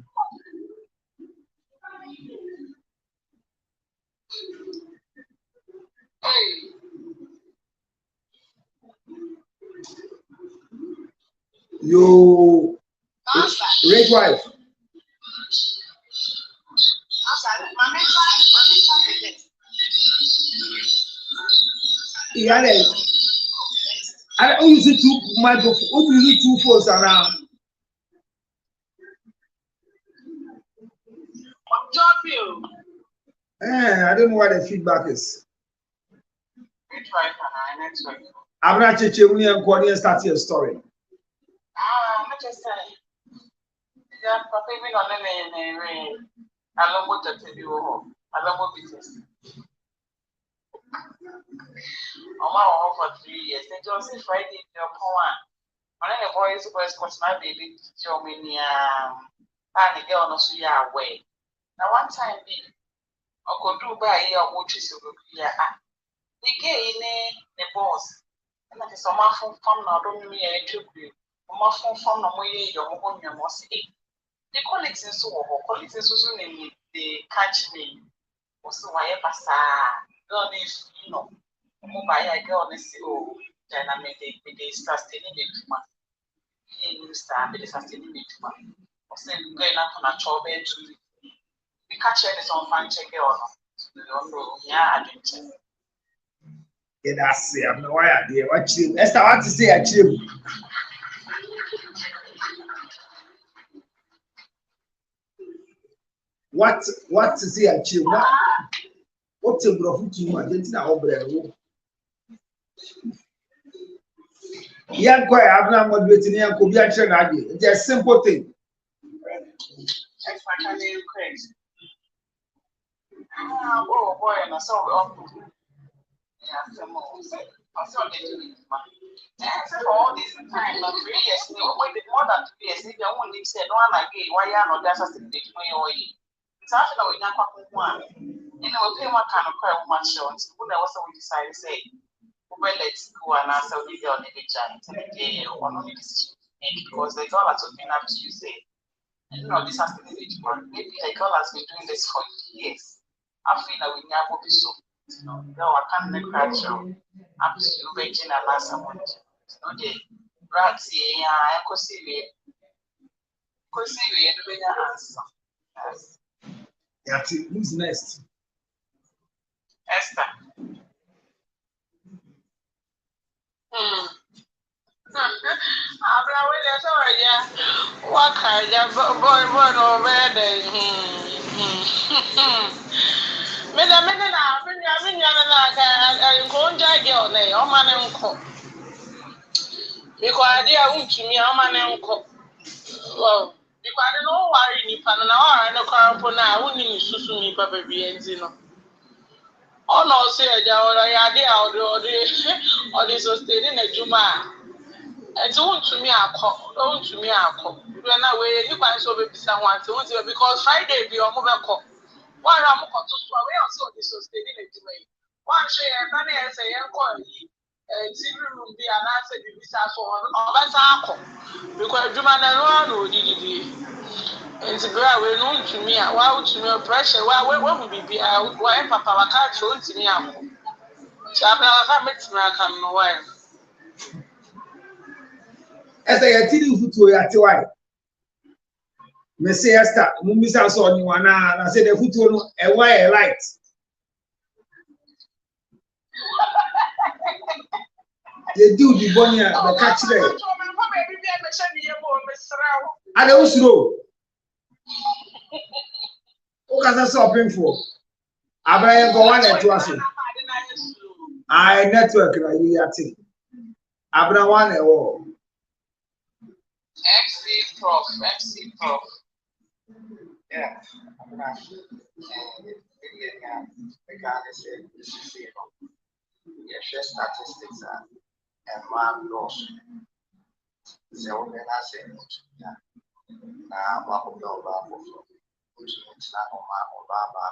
Yo, rich wife. Yeah, I use it two microphone. Use two phones around. I don't know what the feedback is. I'm not checking when I'm calling and starting a story. I'm just saying. Yeah, probably not on I love what I tell you. I love what business. On my own for 3 years. They just say Friday your poem. When the boys was my baby, Germany, and the girl no so ya away. Now one time be Uncle do buy your watches of the gay in the boss. And that is a muffin from now, don't me a trip. A muffin from no way your own your must eat. The colleagues in so colleagues in so soon they catch me. Also, why ever girl is, you know, move by a girl is so dynamic, they start stealing it. He start they start stealing it. Or say, going up on a job to we catch any some fan check or not. Yeah, I didn't. Yeah, that's it. I'm not why I did. What you Esther, what to say? I chill. What to say? I chill. What's a bro to you? I didn't know. Young boy, I'm not moderating. Young could be a train. It's a simple thing. Oh boy, and I saw I saw they do it. For all this time, not 3 years, more than 2 years, they only said, no one again, why are not just as they it's after we not one. And I will pay one kind of quite much shows. Who knows what we decide to say, well, let's go and answer the girl in the giant and the day or only decision because the girl has opened up to you say, you know, this has to be the one. Maybe the girl has been doing this for years. I feel that we never be so. You know, no, I can't make that show. Up to you, Beijing and last someone. No, the rats, yeah, I could see it. Could see it, and the answer. Yes. Yeah, who's next? Esther. What kind of boy over there? I'm going to get on a man and cook. Because I won't to me, a man and cook. Well, because I don't know why you need an hour and a car for now, I wouldn't use me, Papa Bienzino. Oh, no, say, or this was staying a Juma. And don't to me, I call, don't to me, I call. When I wear you can show baby someone to because Friday be on mobile call. Why am I to away also this was staying a Juma? One share, money as a young call. TV room be an answer the visa on that's uncle. Because Juma no did. And to go away known to me, why would you know pressure? Why would be why Papa can't show to me? So I met me, I come no way. As I tell you to your wife. Messi Esther, Mumisa saw you and I said the foot a wire light. They do the bonnie the catch there. I don't know. What can I stop him for? Abraham go on to us. I network like you think. Abraham one or MC Prof. Yeah, I'm not. The guy said, yeah, share statistics and man loss. So when I say, yeah, I'm not going to which means not on my Obama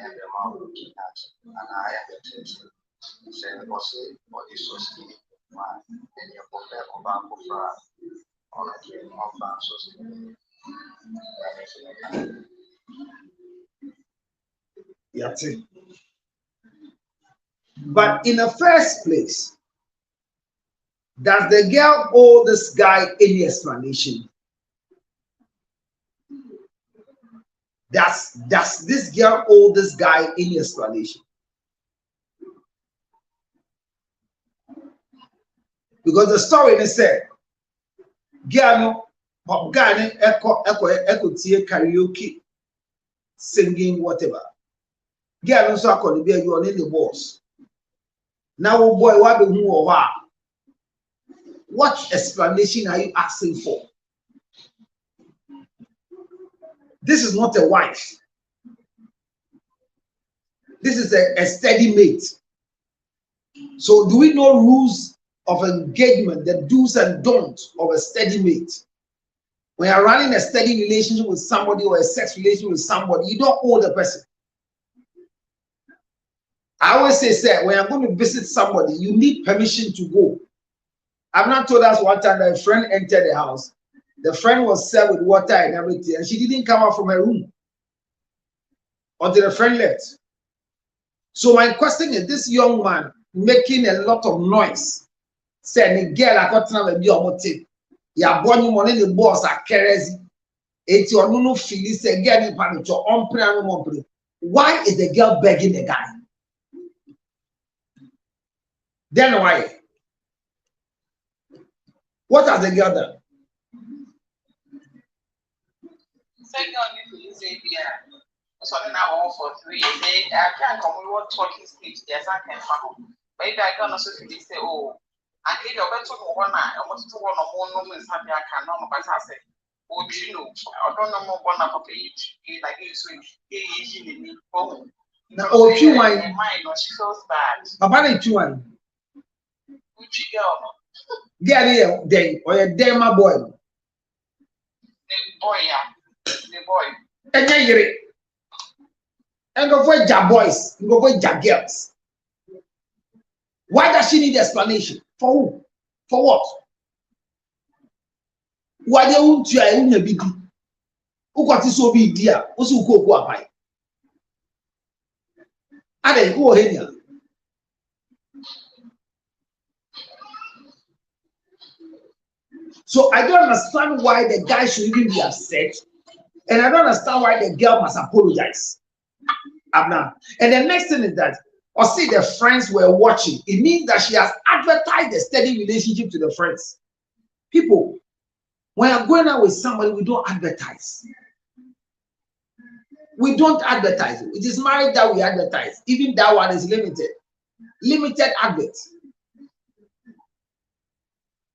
and the man looking at, and I am the teacher. Say, what's it, what is so skinny, and you're both there Obama for on a game of so skinny. That's it. But in the first place, does the girl owe this guy any explanation? Does this girl owe this guy any explanation? Because the story is said, girl no guy echo karaoke, singing whatever. Girl also call the you on the boss. Now boy, what the who or what explanation are you asking for? This is not a wife. This is a steady mate. So do we know rules of engagement, the do's and don'ts of a steady mate? When you're running a steady relationship with somebody or a sex relationship with somebody, you don't owe the person. I always say, sir, when you're going to visit somebody, you need permission to go. I've not told us one time that a friend entered the house. The friend was served with water and everything, and she didn't come out from her room until the friend left. So my question is, this young man making a lot of noise, saying, "Girl, I got to be on tape. Ya born you money the boss are crazy. It's your no feel say girl in panic your on. Why is the girl begging the guy? Then why? What has the girl done? Second, you say, yeah. So now all for 3 years. I can't come with what talking speech. There's I can find. But I can also say, oh, I get your better one. I want to one or more moments. I can know, but I say, oh, you know, I don't know more one of each. Like you say, in the phone. Now, oh, you mind? She feels bad. About you one. Which girl? Get here, then, or a damn boy. The boy, yeah. The boy. And then and go for ja boys, go for ja girls. Why does she need explanation? For who? For what? Why they won't try a big? Who got this so big dear? Also, go up by. Are they go here? So I don't understand why the guy should even be upset, and I don't understand why the girl must apologize. And the next thing is that, or see the friends were watching. It means that she has advertised a steady relationship to the friends. People, when you're going out with somebody, we don't advertise. We don't advertise. It is marriage that we advertise. Even that one is limited. Limited advert.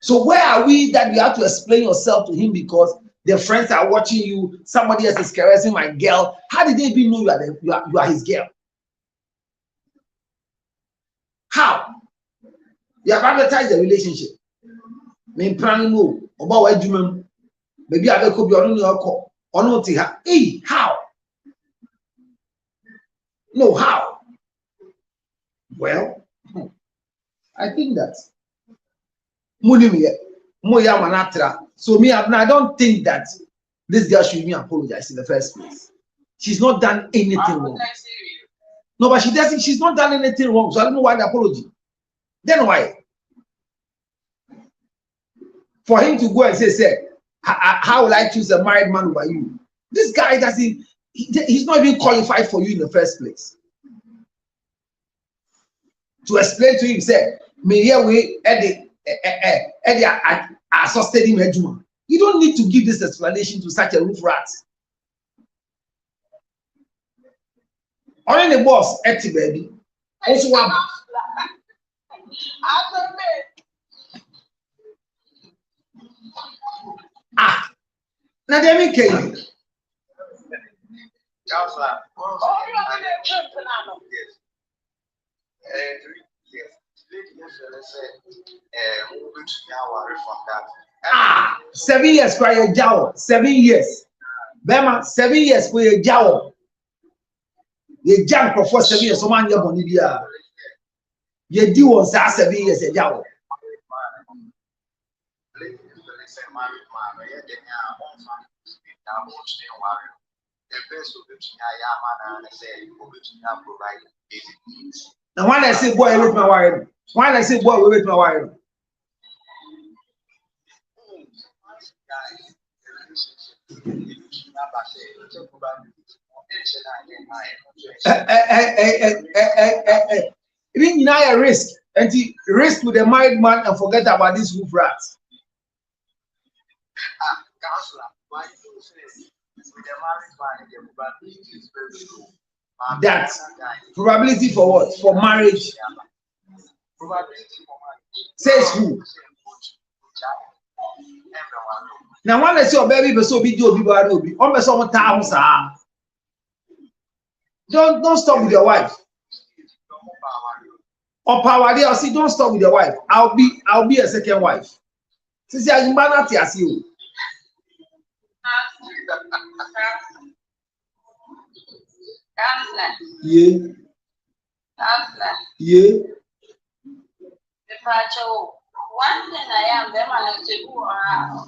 So where are we that you have to explain yourself to him because the friends are watching you, somebody else is caressing my girl? How did they even know you are his girl? How? You have advertised the relationship. Me planning no about what you maybe I could be on your call or not. Hey, how? No, how? Well, I think that so me, I don't think that this girl should even apologize in the first place. She's not done anything wrong. No, but she doesn't. She's not done anything wrong. So I don't know why the apology. Then why? For him to go and say, how will I choose a married man over you? This guy doesn't. He's not even qualified for you in the first place. To explain to him, say, me here we you don't need to give this explanation to such a roof rat. Only the boss, baby. Also, one. Now they mean Counselor. Oh, you are the trip now. Yes. 3 years. Lady yesterday said, we're going to now worry from that. 7 years for your job. 7 years. Bema, 7 years for your job. You jump for 7 years. Someone your Bolivia. You do on 7 years a job. Now, when I say boy, with my wife, when I say boy, with my wife. Even now, a risk, and he risk with a married man and forget about this roof rat. That probability for what? For marriage. Says who? Now, when I say your baby, so be do be almost all times. Don't stop with your wife. Or power there, see, don't stop with your wife. I'll be a second wife. Since you are in Banati as you. Yeah. Yeah. One thing I am them and to who are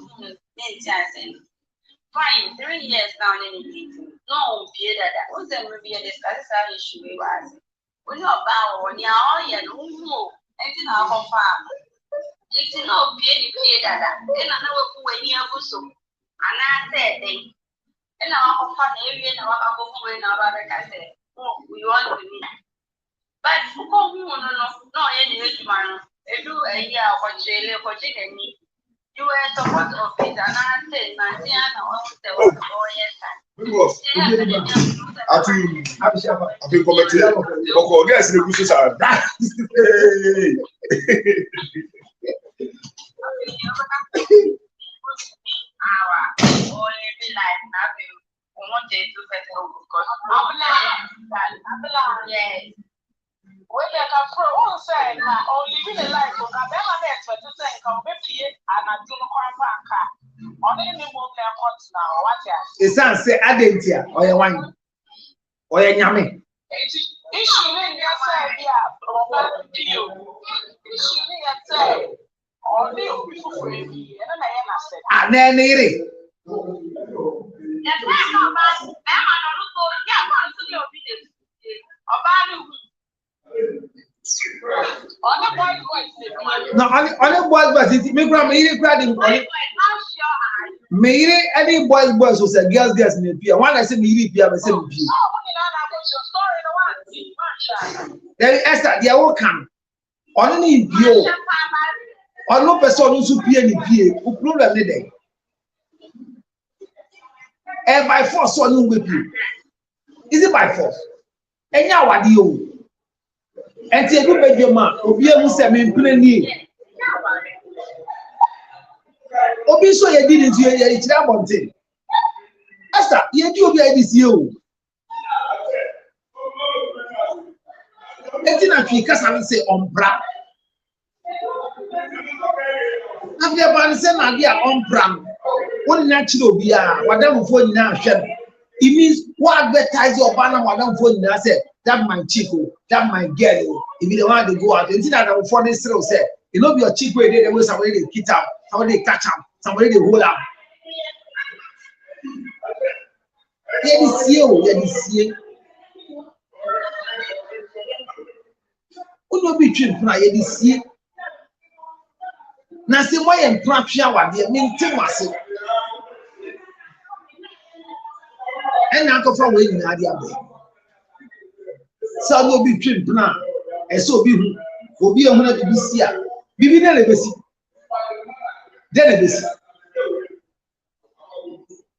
fine 3 years down in the meeting. No, Peter, that was a movie discuss our issue. When you're bound when you're all yet, no more, and in our farm. It's no Peter that, and I know who when you have so. And I said, and our farm area and our home and our other said, oh, we want to meet. But who no, any man. You do a year for Chile for Chile. You were support of it, and I said, Nantiana, I think okay, guys, the bushes are that. When they come from all sides, only really like to have them an expert to say, come with you, and I do not quite on any move their courts now. What it's not say Adentia or your wine or your yummy. Issue in your side, yeah, you. Issue in your side, only before me, and I am said, and then it. No, only boys, but it make grandma eat crying. Me any boys was a girls in the pier. One I say me eat pier, I say me pier. Then Esther, they all come. Only you. Or no person who pier any pier. Who problem today? And by force, so you with you. Is it by force? And now what do you? And take you back your man, Obi who said me plenty. Obi so you didn't you it's that one thing. Esther, you do be this you. Letting a tree cast and say umbra. Have you ever said idea umbra? What natural be whatever for you now, it means what advertise your banner, whatever for you now said. That my chico, that my girl. If you don't want to go out, and that I'm for this still said, you know, your chico, they will somebody they hit up, somebody they catch up, somebody they hold up. Here is you, here is you. Who will be treated for here is you. Now, say, why am I what they mean to myself? And I go from where you are the so no be twin plan and so be who obi ehuna be sia bibi na lebesi de lebesi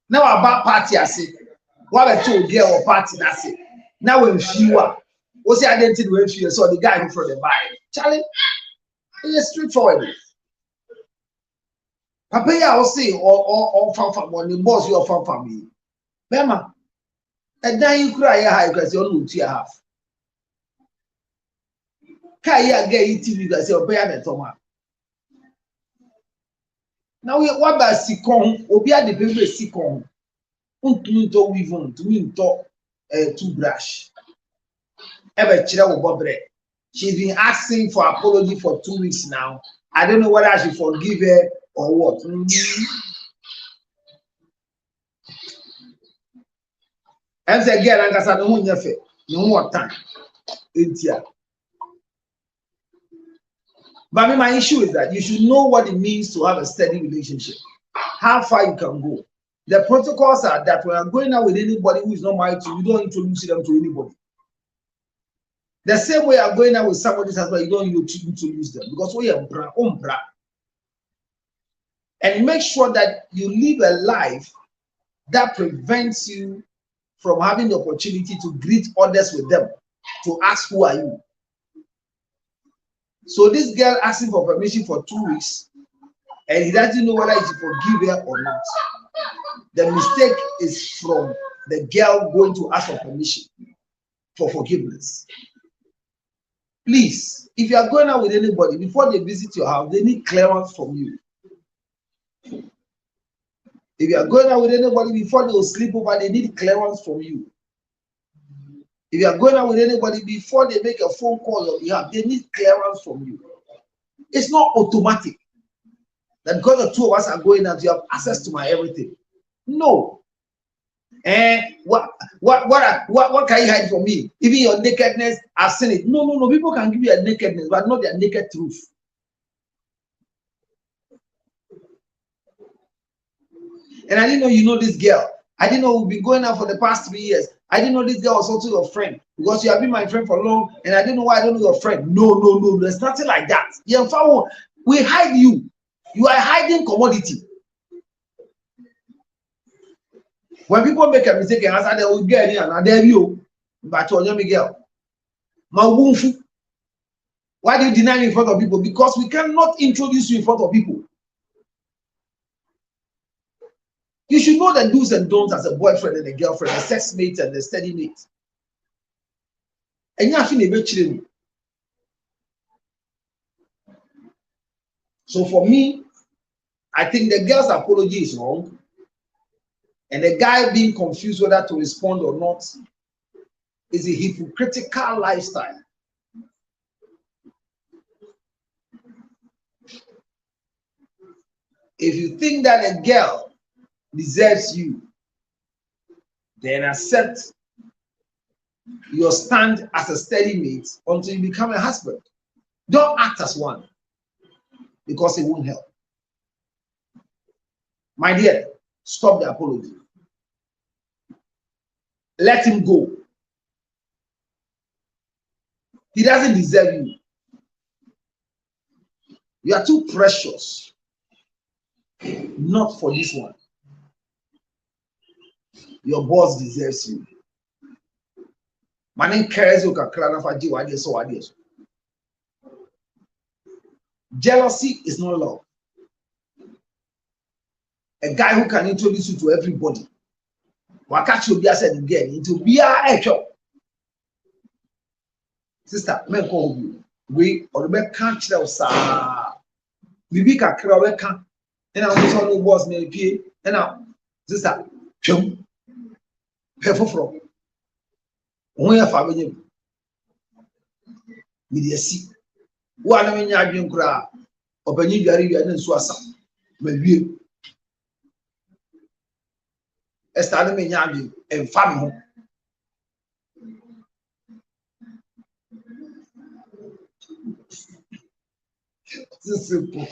now about party ase what be told girl or party na say now when fiwa o say identity when fiwa so the guy from the buy Charlie it is straightforward papa ya o say or fan when the boss your fan me bema And then you cry high because you're not to half. Kaya get it because you're better than now we what about Sikon? Obia the baby Sikon. Unto weave to me toothbrush. Ever chira bobre. She's been asking for apology for 2 weeks now. I don't know whether I should forgive her or what. I'm saying, girl, I'm going to say, no more time. But my issue is that you should know what it means to have a steady relationship, how far you can go. The protocols are that when you're going out with anybody who is not married to you, don't introduce them to anybody. The same way you're going out with somebody's husband, you don't introduce them because we are umbra. And make sure that you live a life that prevents you from having the opportunity to greet others with them, to ask who are you. So this girl asking for permission for 2 weeks, and he doesn't know whether he should forgive her or not. The mistake is from the girl going to ask for permission for forgiveness. Please, if you are going out with anybody, before they visit your house, they need clearance from you. If you are going out with anybody, before they will sleep over, they need clearance from you. If you are going out with anybody, before they make a phone call on behalf, they need clearance from you. It's not automatic that because the two of us are going out, you have access to my everything. No. And what can you hide from me? Even your nakedness, I've seen it. No. People can give you a nakedness, but not their naked truth. And I didn't know you know this girl. I didn't know we've been going out for the past 3 years. I didn't know this girl was also your friend because you have been my friend for long, and I didn't know why I don't know your friend. No. There's nothing like that. We hide you. You are a hiding commodity. When people make a mistake and answer, they will get in and there you. But you're a girl. Why do you deny me in front of people? Because we cannot introduce you in front of people. You should know the do's and don'ts as a boyfriend and a girlfriend, a sex mate and a steady mate. And you have to be. So for me, I think the girl's apology is wrong. And the guy being confused whether to respond or not is a hypocritical lifestyle. If you think that a girl deserves you, then accept your stand as a steady mate until you become a husband. Don't act as one because it won't help. My dear, stop the apology. Let him go. He doesn't deserve you. You are too precious. Not for this one. Your boss deserves you. My name cares you can cry for you. So jealousy is not love. A guy who can introduce you to everybody. Wakachi Obia said again, into be a sister, men call you. We or the can't tell, sir. We can cry, and I was on the boss, maybe, and now, sister, chum, pay from. Only a family. Media see. One of my young cry, open you very and swassa. Maybe. Estado me nyame emfa me ho it's simple.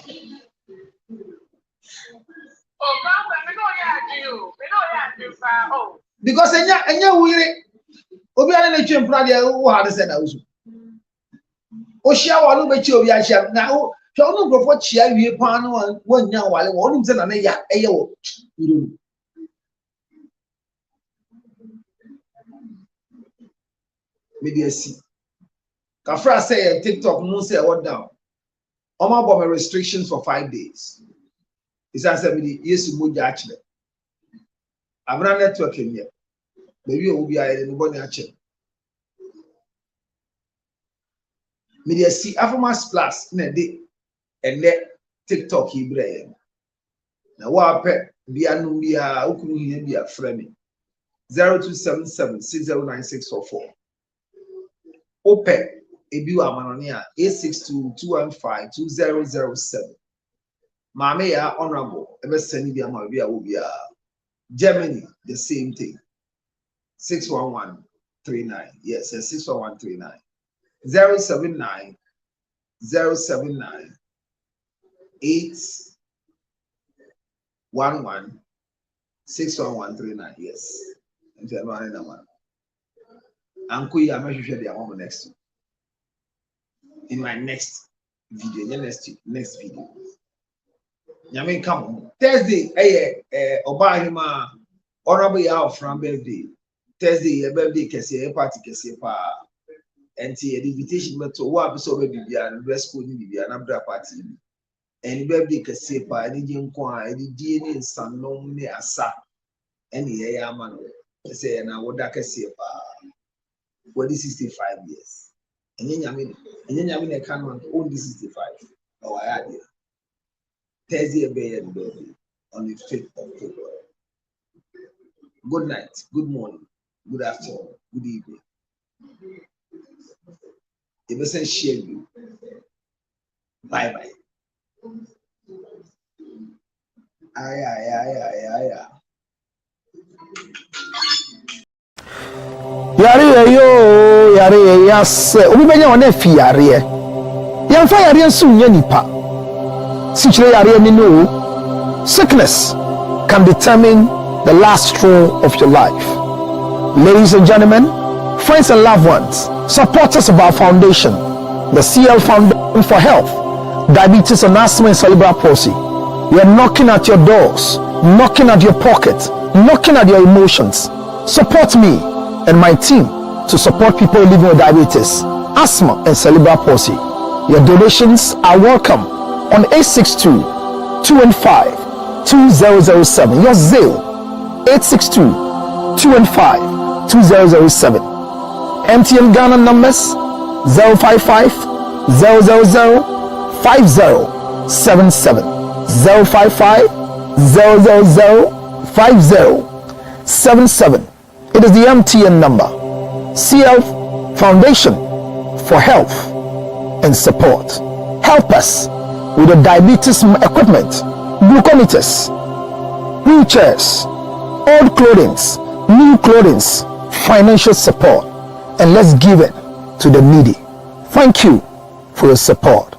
Oh, Papa, we know you. Oh. Because enya wire obi ana na twem pra de wo ha de se na usu o hia wa no be chi obi a hia na o hwa no grofo chia wie pa no wanya wale wo nim se na na ya eye wo iru. Media see. Kafra say TikTok no say what down. Oma about restrictions for 5 days. It's answer me yes moja actually. Abra network in here. Maybe you will be a nobody action. Media see Afromas Plus in a day and let TikTok he brain. Now what pet be a new be a who be a friend 0277 609644. Open a view amanonia 862-215-2007. Mame ya honorable ever send you a be Germany, the same thing. 61139. Yes, 61139. 079 079 811 61139. Yes. Uncle, I'm going to share the amount next in my next video. Next video. Yamin come on. Thursday, Obahima, honorable year from birthday. Thursday, birthday, Kessie, party, Kessie, and the invitation to what so baby and rescue the Anabra party. And birthday, Kessie, and the Jinqua, and the DNA, son, no me asa, and the Yaman, say, and I would like to see for the 65 years. And then Yamin, I can't only 65. Oh, I had it. Thursday and birthday on the 5th of February. Good night, good morning, good afternoon, good evening. If I say share you, bye bye. Yare yo, yare yas. Obi benya one fi yare. Yamfa yare nso nya nipa. Sichire yare ni no. Sickness can determine the last straw of your life. Ladies and gentlemen, friends and loved ones, supporters of our foundation, the CL Foundation for Health, Diabetes and Asthma and Cerebral Palsy, we are knocking at your doors, knocking at your pocket, knocking at your emotions. Support me and my team to support people living with diabetes, asthma and cerebral palsy. Your donations are welcome on 862-215-2007. Your Zelle 862-215-2007. MTN Ghana numbers 055-000-5077. 055-000-5077. It is the MTN number. CL Foundation for Health and Support. Help us with the diabetes equipment, glucometers, wheelchairs, old clothing, new clothing, financial support, and let's give it to the needy. Thank you for your support.